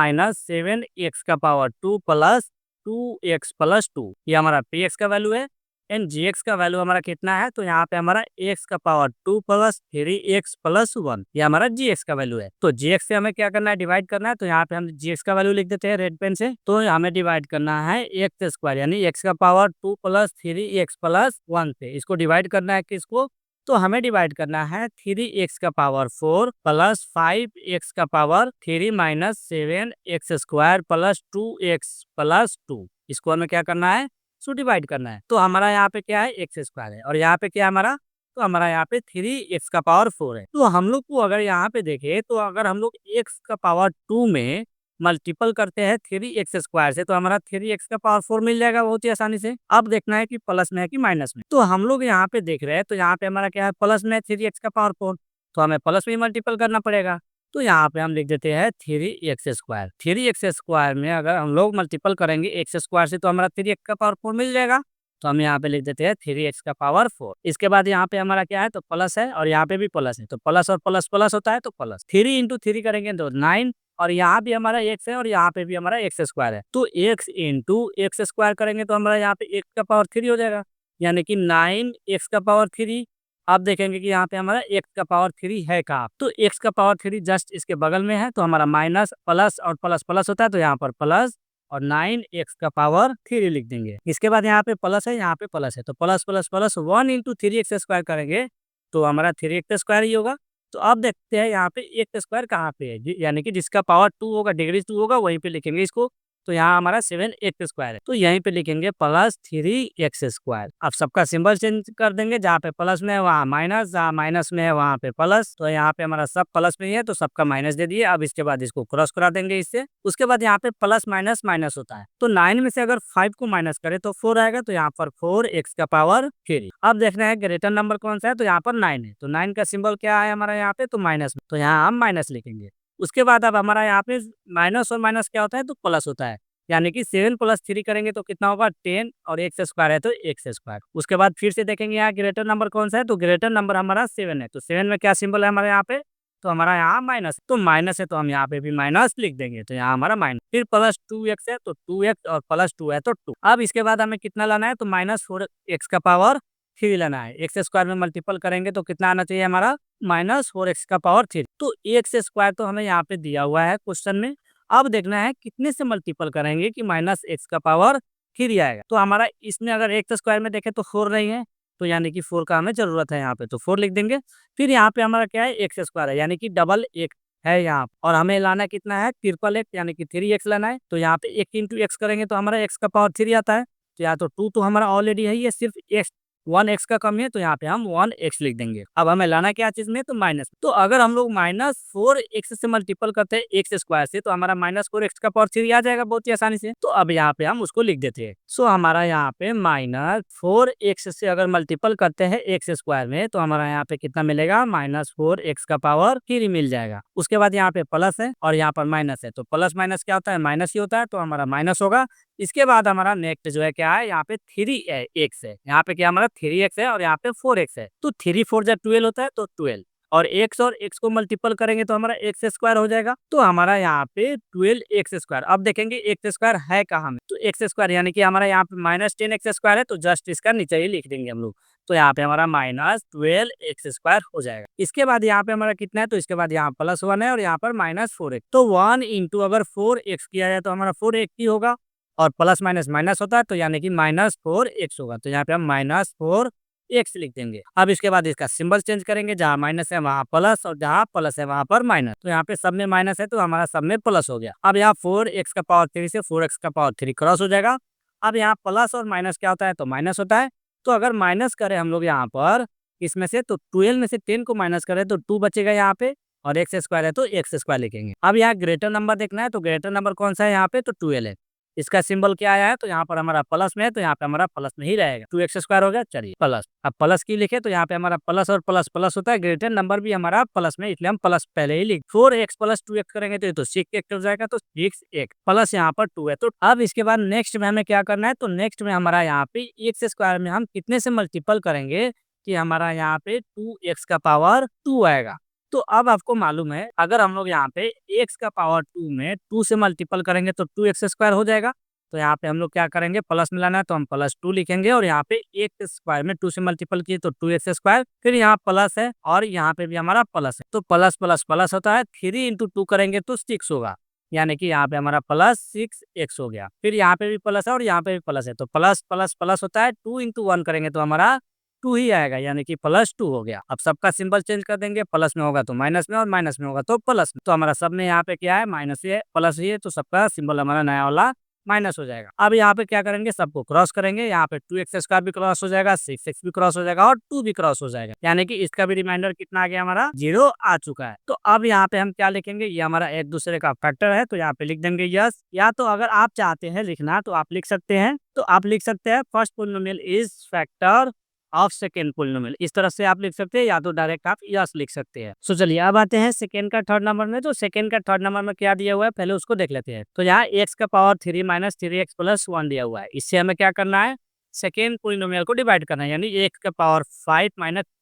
7x का पावर 2 + 2x + 2, ये हमारा px का वैल्यू है। एंड gx का वैल्यू हमारा कितना है, तो यहाँ पे हमारा x का पावर 2 + 3x + 1, ये हमारा gx का वैल्यू है। तो gx से हमें क्या करना है, डिवाइड करना है। तो यहाँ पे हम gx का वैल्यू लिख देते हैं रेड पेन से। तो हमें डिवाइड करना है x², यानी x का पावर 2 + 3x + 1 से। इसको डिवाइड करना है किसको, तो हमें डिवाइड करना है 3x का पावर 4 + 5x का पावर 3 - 7x² + 2x + 2। इसको हमें क्या करना है, सो डिवाइड करना है। तो हमारा यहाँ पे क्या है, x² है, और यहाँ पे क्या है हमारा, तो हमारा यहाँ पे 3x का पावर 4 है। तो हम लोग को अगर यहाँ पे देखे, तो अगर हम लोग x का पावर 2 में मल्टीपल करते हैं 3x² से, तो हमारा 3x का पावर 4 मिल जाएगा बहुत ही आसानी से। अब देखना है कि प्लस में है कि माइनस में। तो हम लोग यहाँ पे देख रहे हैं, तो यहाँ पे हमारा क्या है, प्लस में 3x का पावर 4, तो हमें प्लस में मल्टीपल करना पड़ेगा। तो यहाँ पे हम लिख देते हैं 3x²। 3x² में अगर हम लोग मल्टीपल करेंगे x² से, तो हमारा 3x का पावर 4 मिल जाएगा। तो हम यहाँ पे लिख देते हैं 3x का पावर 4। इसके बाद यहाँ पे हमारा क्या है, तो प्लस है, और यहाँ पे भी प्लस है, तो प्लस और प्लस प्लस होता है, तो प्लस 3 × 3 करेंगे तो 9, और यहाँ भी हमारा x है और यहाँ पे भी हमारा x² है। तो x × x² करेंगे तो हमारा यहाँ पे x का पावर 3 हो जाएगा, यानी कि 9x का पावर 3। आप देखेंगे कि यहाँ पे हमारा x का पावर 3 है कहाँ, तो x का पावर 3 जस्ट इसके बगल में है। तो हमारा माइनस प्लस और प्लस प्लस होता है, तो यहाँ पर प्लस और 9x का पावर 3 लिख देंगे। इसके बाद यहाँ पे प्लस है, यहाँ पे प्लस है, तो प्लस प्लस प्लस 1 × 3x² करेंगे तो हमारा 3x² ही होगा। तो अब देखते हैं यहाँ पे x² कहाँ पे है, यानी कि जिसका पावर 2 होगा, डिग्री 2 होगा, वहीं पे लिखेंगे इसको। तो यहाँ हमारा 7x² है, तो यहीं पे लिखेंगे +3x²। अब सबका सिंबल चेंज कर देंगे, जहाँ पे प्लस में है वहाँ माइनस, जहाँ माइनस में है वहाँ पे प्लस। तो यहाँ पे हमारा सब प्लस में ही है, तो सबका माइनस दे दिए। अब इसके बाद इसको क्रॉस करा देंगे इससे। उसके बाद यहाँ पे प्लस माइनस माइनस होता है, तो 9 में से अगर 5 को माइनस करे तो 4 आएगा, तो यहाँ पर 4x का पावर 3। अब देखना है ग्रेटर नंबर कौन सा है, तो यहाँ पर 9 है, तो 9 का सिंबल क्या है हमारा यहाँ पे, तो माइनस, तो यहाँ हम माइनस लिखेंगे। उसके बाद अब हमारा यहाँ पे माइनस और माइनस क्या होता है, तो प्लस होता है, यानी कि 7 + 3 करेंगे तो कितना होगा, 10, और x² है तो x²। उसके बाद फिर से देखेंगे यहाँ ग्रेटर नंबर कौन सा है, तो ग्रेटर नंबर हमारा 7 है। तो 7 में क्या सिंबल है हमारे यहाँ पे, तो हमारा यहाँ माइनस, तो माइनस है तो हम यहाँ पे भी माइनस लिख देंगे। तो यहाँ हमारा माइनस, फिर +2x है तो 2x, और +2 है तो 2। अब इसके बाद हमें कितना लाना है, तो -4x का पावर 3 लाना है। x² में मल्टीपल करेंगे तो कितना आना चाहिए हमारा, -4x का पावर 3। तो x² तो हमें यहाँ पे दिया हुआ है क्वेश्चन में। अब देखना है कितने से मल्टीपल करेंगे कि -x का पावर 3 आएगा। तो हमारा इसमें अगर x² में देखें तो 4 नहीं है, तो यानी कि 4 का हमें जरूरत है यहाँ पे, तो 4 लिख देंगे। फिर यहाँ पे हमारा क्या है, x² है, यानी कि डबल एक है यहाँ, और हमें लाना कितना है, ट्रिपल x, यानी कि 3x लाना है। तो यहाँ पे 1 × x करेंगे तो हमारा x का पावर 3 आता है। तो यहाँ तो 2 तो हमारा ऑलरेडी है, ये सिर्फ x 1x का कम है, तो यहाँ पे हम 1x लिख देंगे। अब हमें लाना क्या चीज में, तो माइनस। तो अगर हम लोग -4x से मल्टीपल करते हैं x² से, तो हमारा -4x का पावर 3 आ जाएगा बहुत ही आसानी से। तो अब यहाँ पे हम उसको लिख देते हैं। सो हमारा यहाँ पे -4x से अगर मल्टीपल करते हैं x² में, तो हमारा यहाँ पे कितना मिलेगा, -4x का पावर 3 मिल जाएगा। उसके बाद यहाँ पे प्लस है और यहाँ पर माइनस है, तो प्लस माइनस क्या होता है, माइनस ही होता है, तो हमारा माइनस होगा। इसके बाद हमारा नेक्स्ट जो है क्या है, यहाँ पे 3x है, यहाँ पे क्या हमारा 3x है और यहाँ पे 4x है। तो 3 × 4 = 12 होता है, तो 12, और एक्स को मल्टीपल करेंगे तो हमारा एक्स स्क्वायर हो जाएगा। तो हमारा यहाँ पे 12x²। अब देखेंगे एक्स स्क्वायर है कहाँ में, तो एक्स स्क्वायर यानी कि हमारा यहाँ पे -10x² है, तो जस्ट इसका नीचे ही लिख देंगे हम लोग। तो यहाँ पे हमारा -12x² हो जाएगा। इसके बाद यहाँ पे हमारा कितना है, तो इसके बाद यहाँ +1 है और यहाँ पर -4x। तो 1 इंटू अगर 4x किया जाए तो हमारा 4x ही होगा, और प्लस माइनस माइनस होता है तो यानी कि -4x होगा। तो यहाँ पे हम -4x लिख देंगे। अब इसके बाद इसका सिंबल चेंज करेंगे, जहाँ माइनस है वहाँ प्लस और जहाँ प्लस है वहाँ पर माइनस। तो यहाँ पे सब में माइनस है तो हमारा सब में प्लस हो गया। अब यहाँ 4x का पावर 3 से 4x का पावर 3 क्रॉस हो जाएगा। अब यहाँ प्लस और माइनस क्या होता है, तो माइनस होता है। तो अगर माइनस करें हम लोग यहाँ पर इसमें से, तो 12 में से 10 को माइनस करें तो 2 बचेगा यहाँ पे, और एक्स स्क्वायर है तो एक्स स्क्वायर लिखेंगे। अब यहाँ ग्रेटर नंबर देखना है, तो ग्रेटर नंबर कौन सा है यहाँ पे, तो 12 है। इसका सिंबल क्या आया है, तो यहाँ पर हमारा प्लस में है, तो यहाँ पे हमारा प्लस में ही रहेगा। 2x² हो गया, चलिए प्लस। अब प्लस की लिखे तो यहाँ पे हमारा प्लस और प्लस प्लस होता है, ग्रेटर नंबर भी हमारा प्लस में, इसलिए हम प्लस पहले ही लिख। 4x + 2x करेंगे तो ये तो 6x हो जाएगा, तो 6x प्लस यहाँ पर 2 है। तो अब इसके बाद नेक्स्ट में हमें क्या करना है, तो नेक्स्ट में हमारा यहाँ पे x² में हम कितने से मल्टीपल करेंगे कि हमारा यहाँ पे 2x का पावर 2 आएगा। तो अब आपको मालूम है, अगर हम लोग यहाँ पे x का पावर 2 में 2 से मल्टीपल करेंगे तो 2x² हो जाएगा। तो यहाँ पे हम लोग क्या करेंगे, प्लस मिलाना है तो हम +2 लिखेंगे, और यहाँ पे x² में 2 से मल्टीपल किए तो 2x², फिर यहाँ प्लस है और यहाँ पे भी हमारा प्लस है, तो प्लस प्लस प्लस होता है। 3 इंटू 2 करेंगे तो 6 होगा, यानी कि यहाँ पे हमारा +6x हो गया। फिर यहाँ पे भी प्लस है और यहाँ पे भी प्लस है, तो प्लस प्लस प्लस होता है। 2 इंटू 1 करेंगे तो हमारा 2 ही आएगा, यानी कि +2 हो गया। अब सबका सिंबल चेंज कर देंगे, प्लस में होगा तो माइनस में, और माइनस में होगा तो प्लस में। तो हमारा सब में यहाँ पे क्या है, माइनस ही है, प्लस ही है, तो सबका सिंबल हमारा नया वाला माइनस हो जाएगा। अब यहाँ पे क्या करेंगे, सबको क्रॉस करेंगे। यहाँ पे 2x² भी क्रॉस हो जाएगा, 6x भी क्रॉस हो जाएगा और 2 भी क्रॉस हो जाएगा, यानी कि इसका भी रिमाइंडर कितना आ गया, हमारा 0 आ चुका है। तो अब यहाँ पे हम क्या लिखेंगे, ये हमारा एक दूसरे का फैक्टर है, तो यहाँ पे लिख देंगे यस। या तो अगर आप चाहते हैं लिखना तो आप लिख सकते हैं, तो आप लिख सकते हैं first polynomial is factor of second polynomial, इस तरह से आप लिख सकते हैं, या तो डायरेक्ट आप यस लिख सकते हैं। तो चलिए अब आते हैं सेकेंड का थर्ड नंबर में। तो सेकेंड का थर्ड नंबर में क्या दिया हुआ है, पहले उसको देख लेते हैं। तो यहाँ x का पावर 3 - 3x + 1 दिया हुआ है। इससे हमें क्या करना है, सेकेंड पोलिनोमियल को डिवाइड करना है, यानी x का पावर 5 -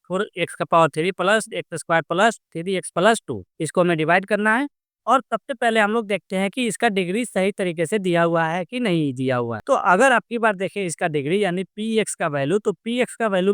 4x का पावर 3 + x² + 3x + 2, इसको हमें डिवाइड करना है। और सबसे पहले हम लोग देखते हैं कि इसका डिग्री सही तरीके से दिया हुआ है कि नहीं दिया हुआ है। तो अगर आपकी बार देखें इसका डिग्री यानी px का वैल्यू, तो px का वैल्यू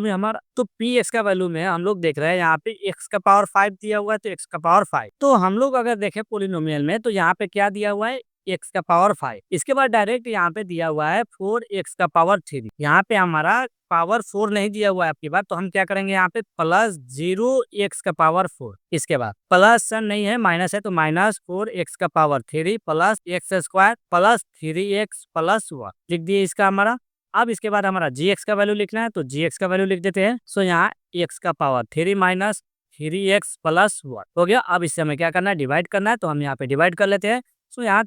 में हम लोग देख रहे हैं यहाँ पे x का पावर 5 दिया हुआ है, तो x का पावर 5। तो हम लोग अगर देखें पोलिनोमियल में, तो यहाँ पे क्या दिया हुआ है, x का पावर 5। इसके बाद डायरेक्ट यहाँ पे दिया हुआ है 4x का पावर 3। यहाँ पे हमारा पावर 4 नहीं दिया हुआ है आपकी बात, तो हम क्या करेंगे, यहाँ पे +0x का पावर 4। इसके बाद प्लस नहीं है, माइनस है, तो -4x का पावर 3 + x² + 3x + 1 लिख दिए इसका हमारा। अब इसके बाद हमारा gx का वैल्यू लिखना है, तो gx का वैल्यू लिख देते हैं। सो यहाँ x का पावर 3 - 3x + 1 हो गया। अब इससे हमें क्या करना है, डिवाइड करना है, तो हम यहाँ पे डिवाइड कर लेते हैं। सो यहाँ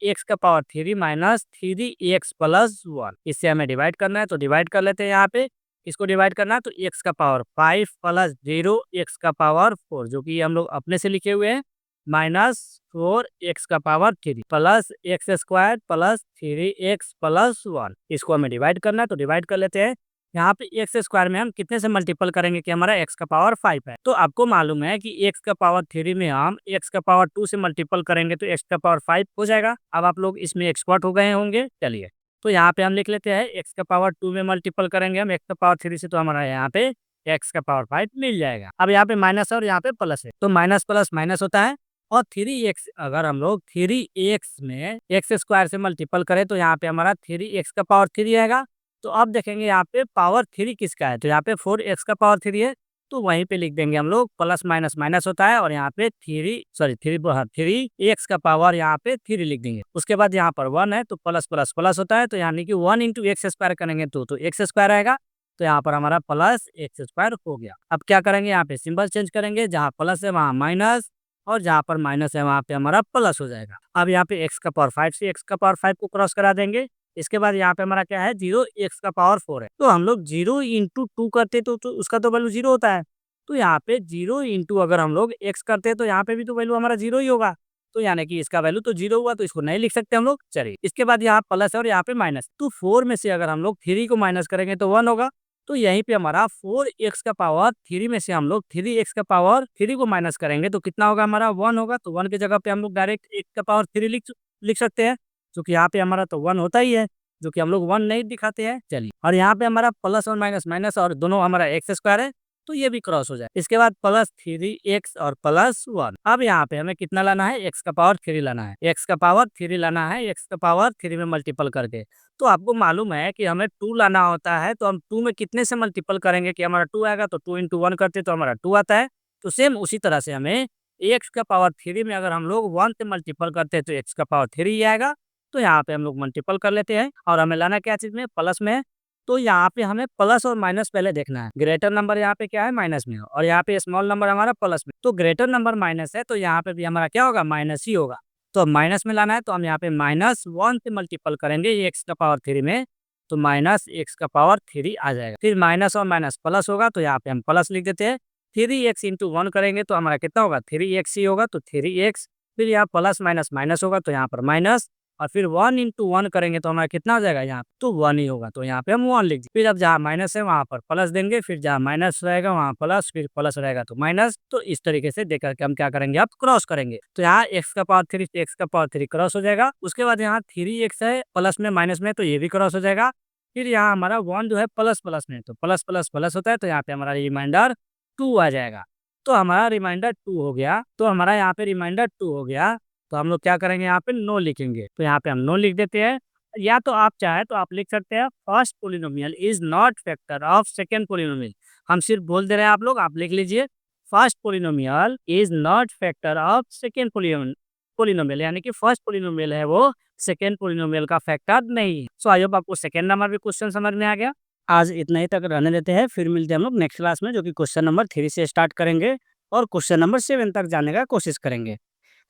x का पावर 3 - 3x + 1, इससे हमें डिवाइड करना है, तो डिवाइड कर लेते हैं। यहाँ पे इसको डिवाइड करना है, तो x का पावर 5 + 0x का पावर 4, जो कि हम लोग अपने से लिखे हुए हैं, -4x का पावर 3 + x² + 3x + 1, इसको हमें डिवाइड करना है, तो डिवाइड कर लेते हैं। यहाँ पे x² में हम कितने से मल्टीपल करेंगे कि हमारा x का पावर 5 है। तो आपको मालूम है कि x का पावर 3 में हम x का पावर 2 से मल्टीपल करेंगे तो x का पावर 5 हो जाएगा। अब आप लोग इसमें एक्सपर्ट हो गए होंगे। चलिए तो यहाँ पे हम लिख लेते हैं, x का पावर 2 में मल्टीपल करेंगे हम x का पावर 3 से, तो हमारा यहाँ पे x का पावर 5 मिल जाएगा। अब यहाँ पे माइनस है और यहाँ पे प्लस है, तो माइनस प्लस माइनस होता है। और 3x अगर हम लोग 3x में x² से मल्टीपल करें तो यहाँ पे हमारा 3x का पावर 3 आएगा। तो अब देखेंगे यहाँ पे पावर 3 किसका है, तो यहाँ पे 4x का पावर 3 है, तो वहीं पे लिख देंगे हम लोग प्लस माइनस माइनस होता है, और यहाँ पे 3x का पावर यहाँ पे 3 लिख देंगे। उसके बाद यहाँ पर 1 है, तो प्लस प्लस प्लस होता है, तो यानी कि 1 × x² करेंगे तो x² आएगा, तो यहाँ पर हमारा +x² हो गया। अब क्या करेंगे, यहाँ पे सिंबल चेंज करेंगे, जहाँ प्लस है वहाँ माइनस, और जहाँ पर माइनस है वहाँ पे हमारा प्लस हो जाएगा। अब यहाँ पे x का पावर 5 से x का पावर 5 को क्रॉस करा देंगे। इसके बाद यहाँ पे हमारा क्या है, 0x का पावर 4 है, तो हम लोग 0 × 2 करते तो उसका तो वैल्यू 0 होता है। तो यहाँ पे 0 × अगर हम लोग x करते तो यहाँ पे भी तो वैल्यू हमारा 0 ही होगा, तो यानी कि इसका वैल्यू तो 0 हुआ, तो इसको नहीं लिख सकते हम लोग। चलिए इसके बाद यहाँ प्लस है और यहाँ पे माइनस, तो 4 में से अगर हम लोग 3 को माइनस करेंगे तो 1 होगा, तो यहीं पे हमारा 4x का पावर 3 में से हम लोग 3x का पावर 3 को माइनस करेंगे तो कितना होगा हमारा 1 होगा। तो 1 की जगह पे हम लोग डायरेक्ट x का पावर 3 लिख सकते हैं, क्योंकि यहाँ पे हमारा तो 1 होता ही है, जो कि हम लोग 1 नहीं दिखाते हैं। चलिए, और यहाँ पे हमारा प्लस और माइनस माइनस और दोनों हमारा एक्स स्क्वायर है, तो ये भी क्रॉस हो जाए। इसके बाद +3x और +1। अब यहाँ पे हमें कितना लाना है, x का पावर 3 लाना है, x का पावर 3 लाना है, x का पावर 3 में मल्टीपल करके। तो आपको मालूम है कि हमें 2 लाना होता है, तो हम 2 में कितने से मल्टीपल करेंगे कि हमारा 2 आएगा, तो 2 इंटू 1 करते तो हमारा 2 आता है। तो सेम उसी तरह से हमें x का पावर 3 में अगर हम लोग 1 से मल्टीपल करते हैं तो x का पावर 3 ही आएगा। तो यहाँ पे हम लोग मल्टीपल कर लेते हैं, और हमें लाना क्या चीज में, प्लस में है। तो यहाँ पे हमें प्लस और माइनस पहले देखना है। ग्रेटर नंबर यहाँ पे क्या है, माइनस में है, और यहाँ पे स्मॉल नंबर हमारा प्लस में। तो ग्रेटर नंबर माइनस है, तो यहाँ पे भी हमारा क्या होगा, माइनस ही होगा। तो माइनस में लाना है, तो हम यहाँ पे -1 से मल्टीपल करेंगे एक्स का पावर 3 में, तो -x का पावर 3 आ जाएगा। फिर माइनस और माइनस प्लस होगा, तो यहाँ पे हम प्लस लिख देते हैं। 3x इंटू 1 करेंगे तो हमारा कितना होगा, 3x ही होगा, तो 3x। फिर यहाँ प्लस माइनस माइनस होगा, तो यहाँ पर माइनस, और फिर 1 इंटू 1 करेंगे तो हमारा कितना हो जाएगा, यहाँ तो 1 ही होगा, तो यहाँ पे हम 1 लिख दें। फिर अब जहाँ माइनस है वहाँ पर प्लस देंगे, फिर जहाँ माइनस रहेगा वहाँ प्लस, फिर प्लस रहेगा तो माइनस। तो इस तरीके से देकर के हम क्या करेंगे, अब क्रॉस करेंगे। तो यहाँ x का पावर 3 x का पावर 3 क्रॉस हो जाएगा। उसके बाद यहाँ 3x है प्लस में माइनस में, तो ये भी क्रॉस हो जाएगा। फिर यहाँ हमारा 1 जो है प्लस प्लस में, तो प्लस प्लस प्लस होता है, तो यहाँ पे हमारा रिमाइंडर 2 आ जाएगा। तो हमारा रिमाइंडर 2 हो गया, तो हमारा यहाँ पे रिमाइंडर 2 हो गया। तो हम लोग क्या करेंगे, यहाँ पे नो लिखेंगे, तो यहाँ पे हम नो लिख देते हैं। या तो आप चाहे तो आप लिख सकते हैं first polynomial is not factor of second polynomial. हम सिर्फ बोल दे रहे हैं, आप लोग आप लिख लीजिए first polynomial is not factor of second polynomial, यानी कि फर्स्ट पोलिनोमियल है वो सेकेंड पोलिनोमियल का फैक्टर नहीं है। सो आई होप आपको सेकेंड नंबर भी क्वेश्चन समझ में आ गया। आज इतना ही तक रहने देते हैं, फिर मिलते हैं हम लोग नेक्स्ट क्लास में, जो कि क्वेश्चन नंबर 3 से स्टार्ट करेंगे और क्वेश्चन नंबर 7 तक जाने का कोशिश करेंगे।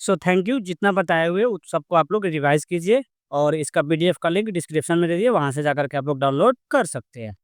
सो थैंक यू, जितना बताए हुए उस सबको आप लोग रिवाइज कीजिए, और इसका PDF का लिंक डिस्क्रिप्शन में दे दिए, वहाँ से जाकर के आप लोग डाउनलोड कर सकते हैं।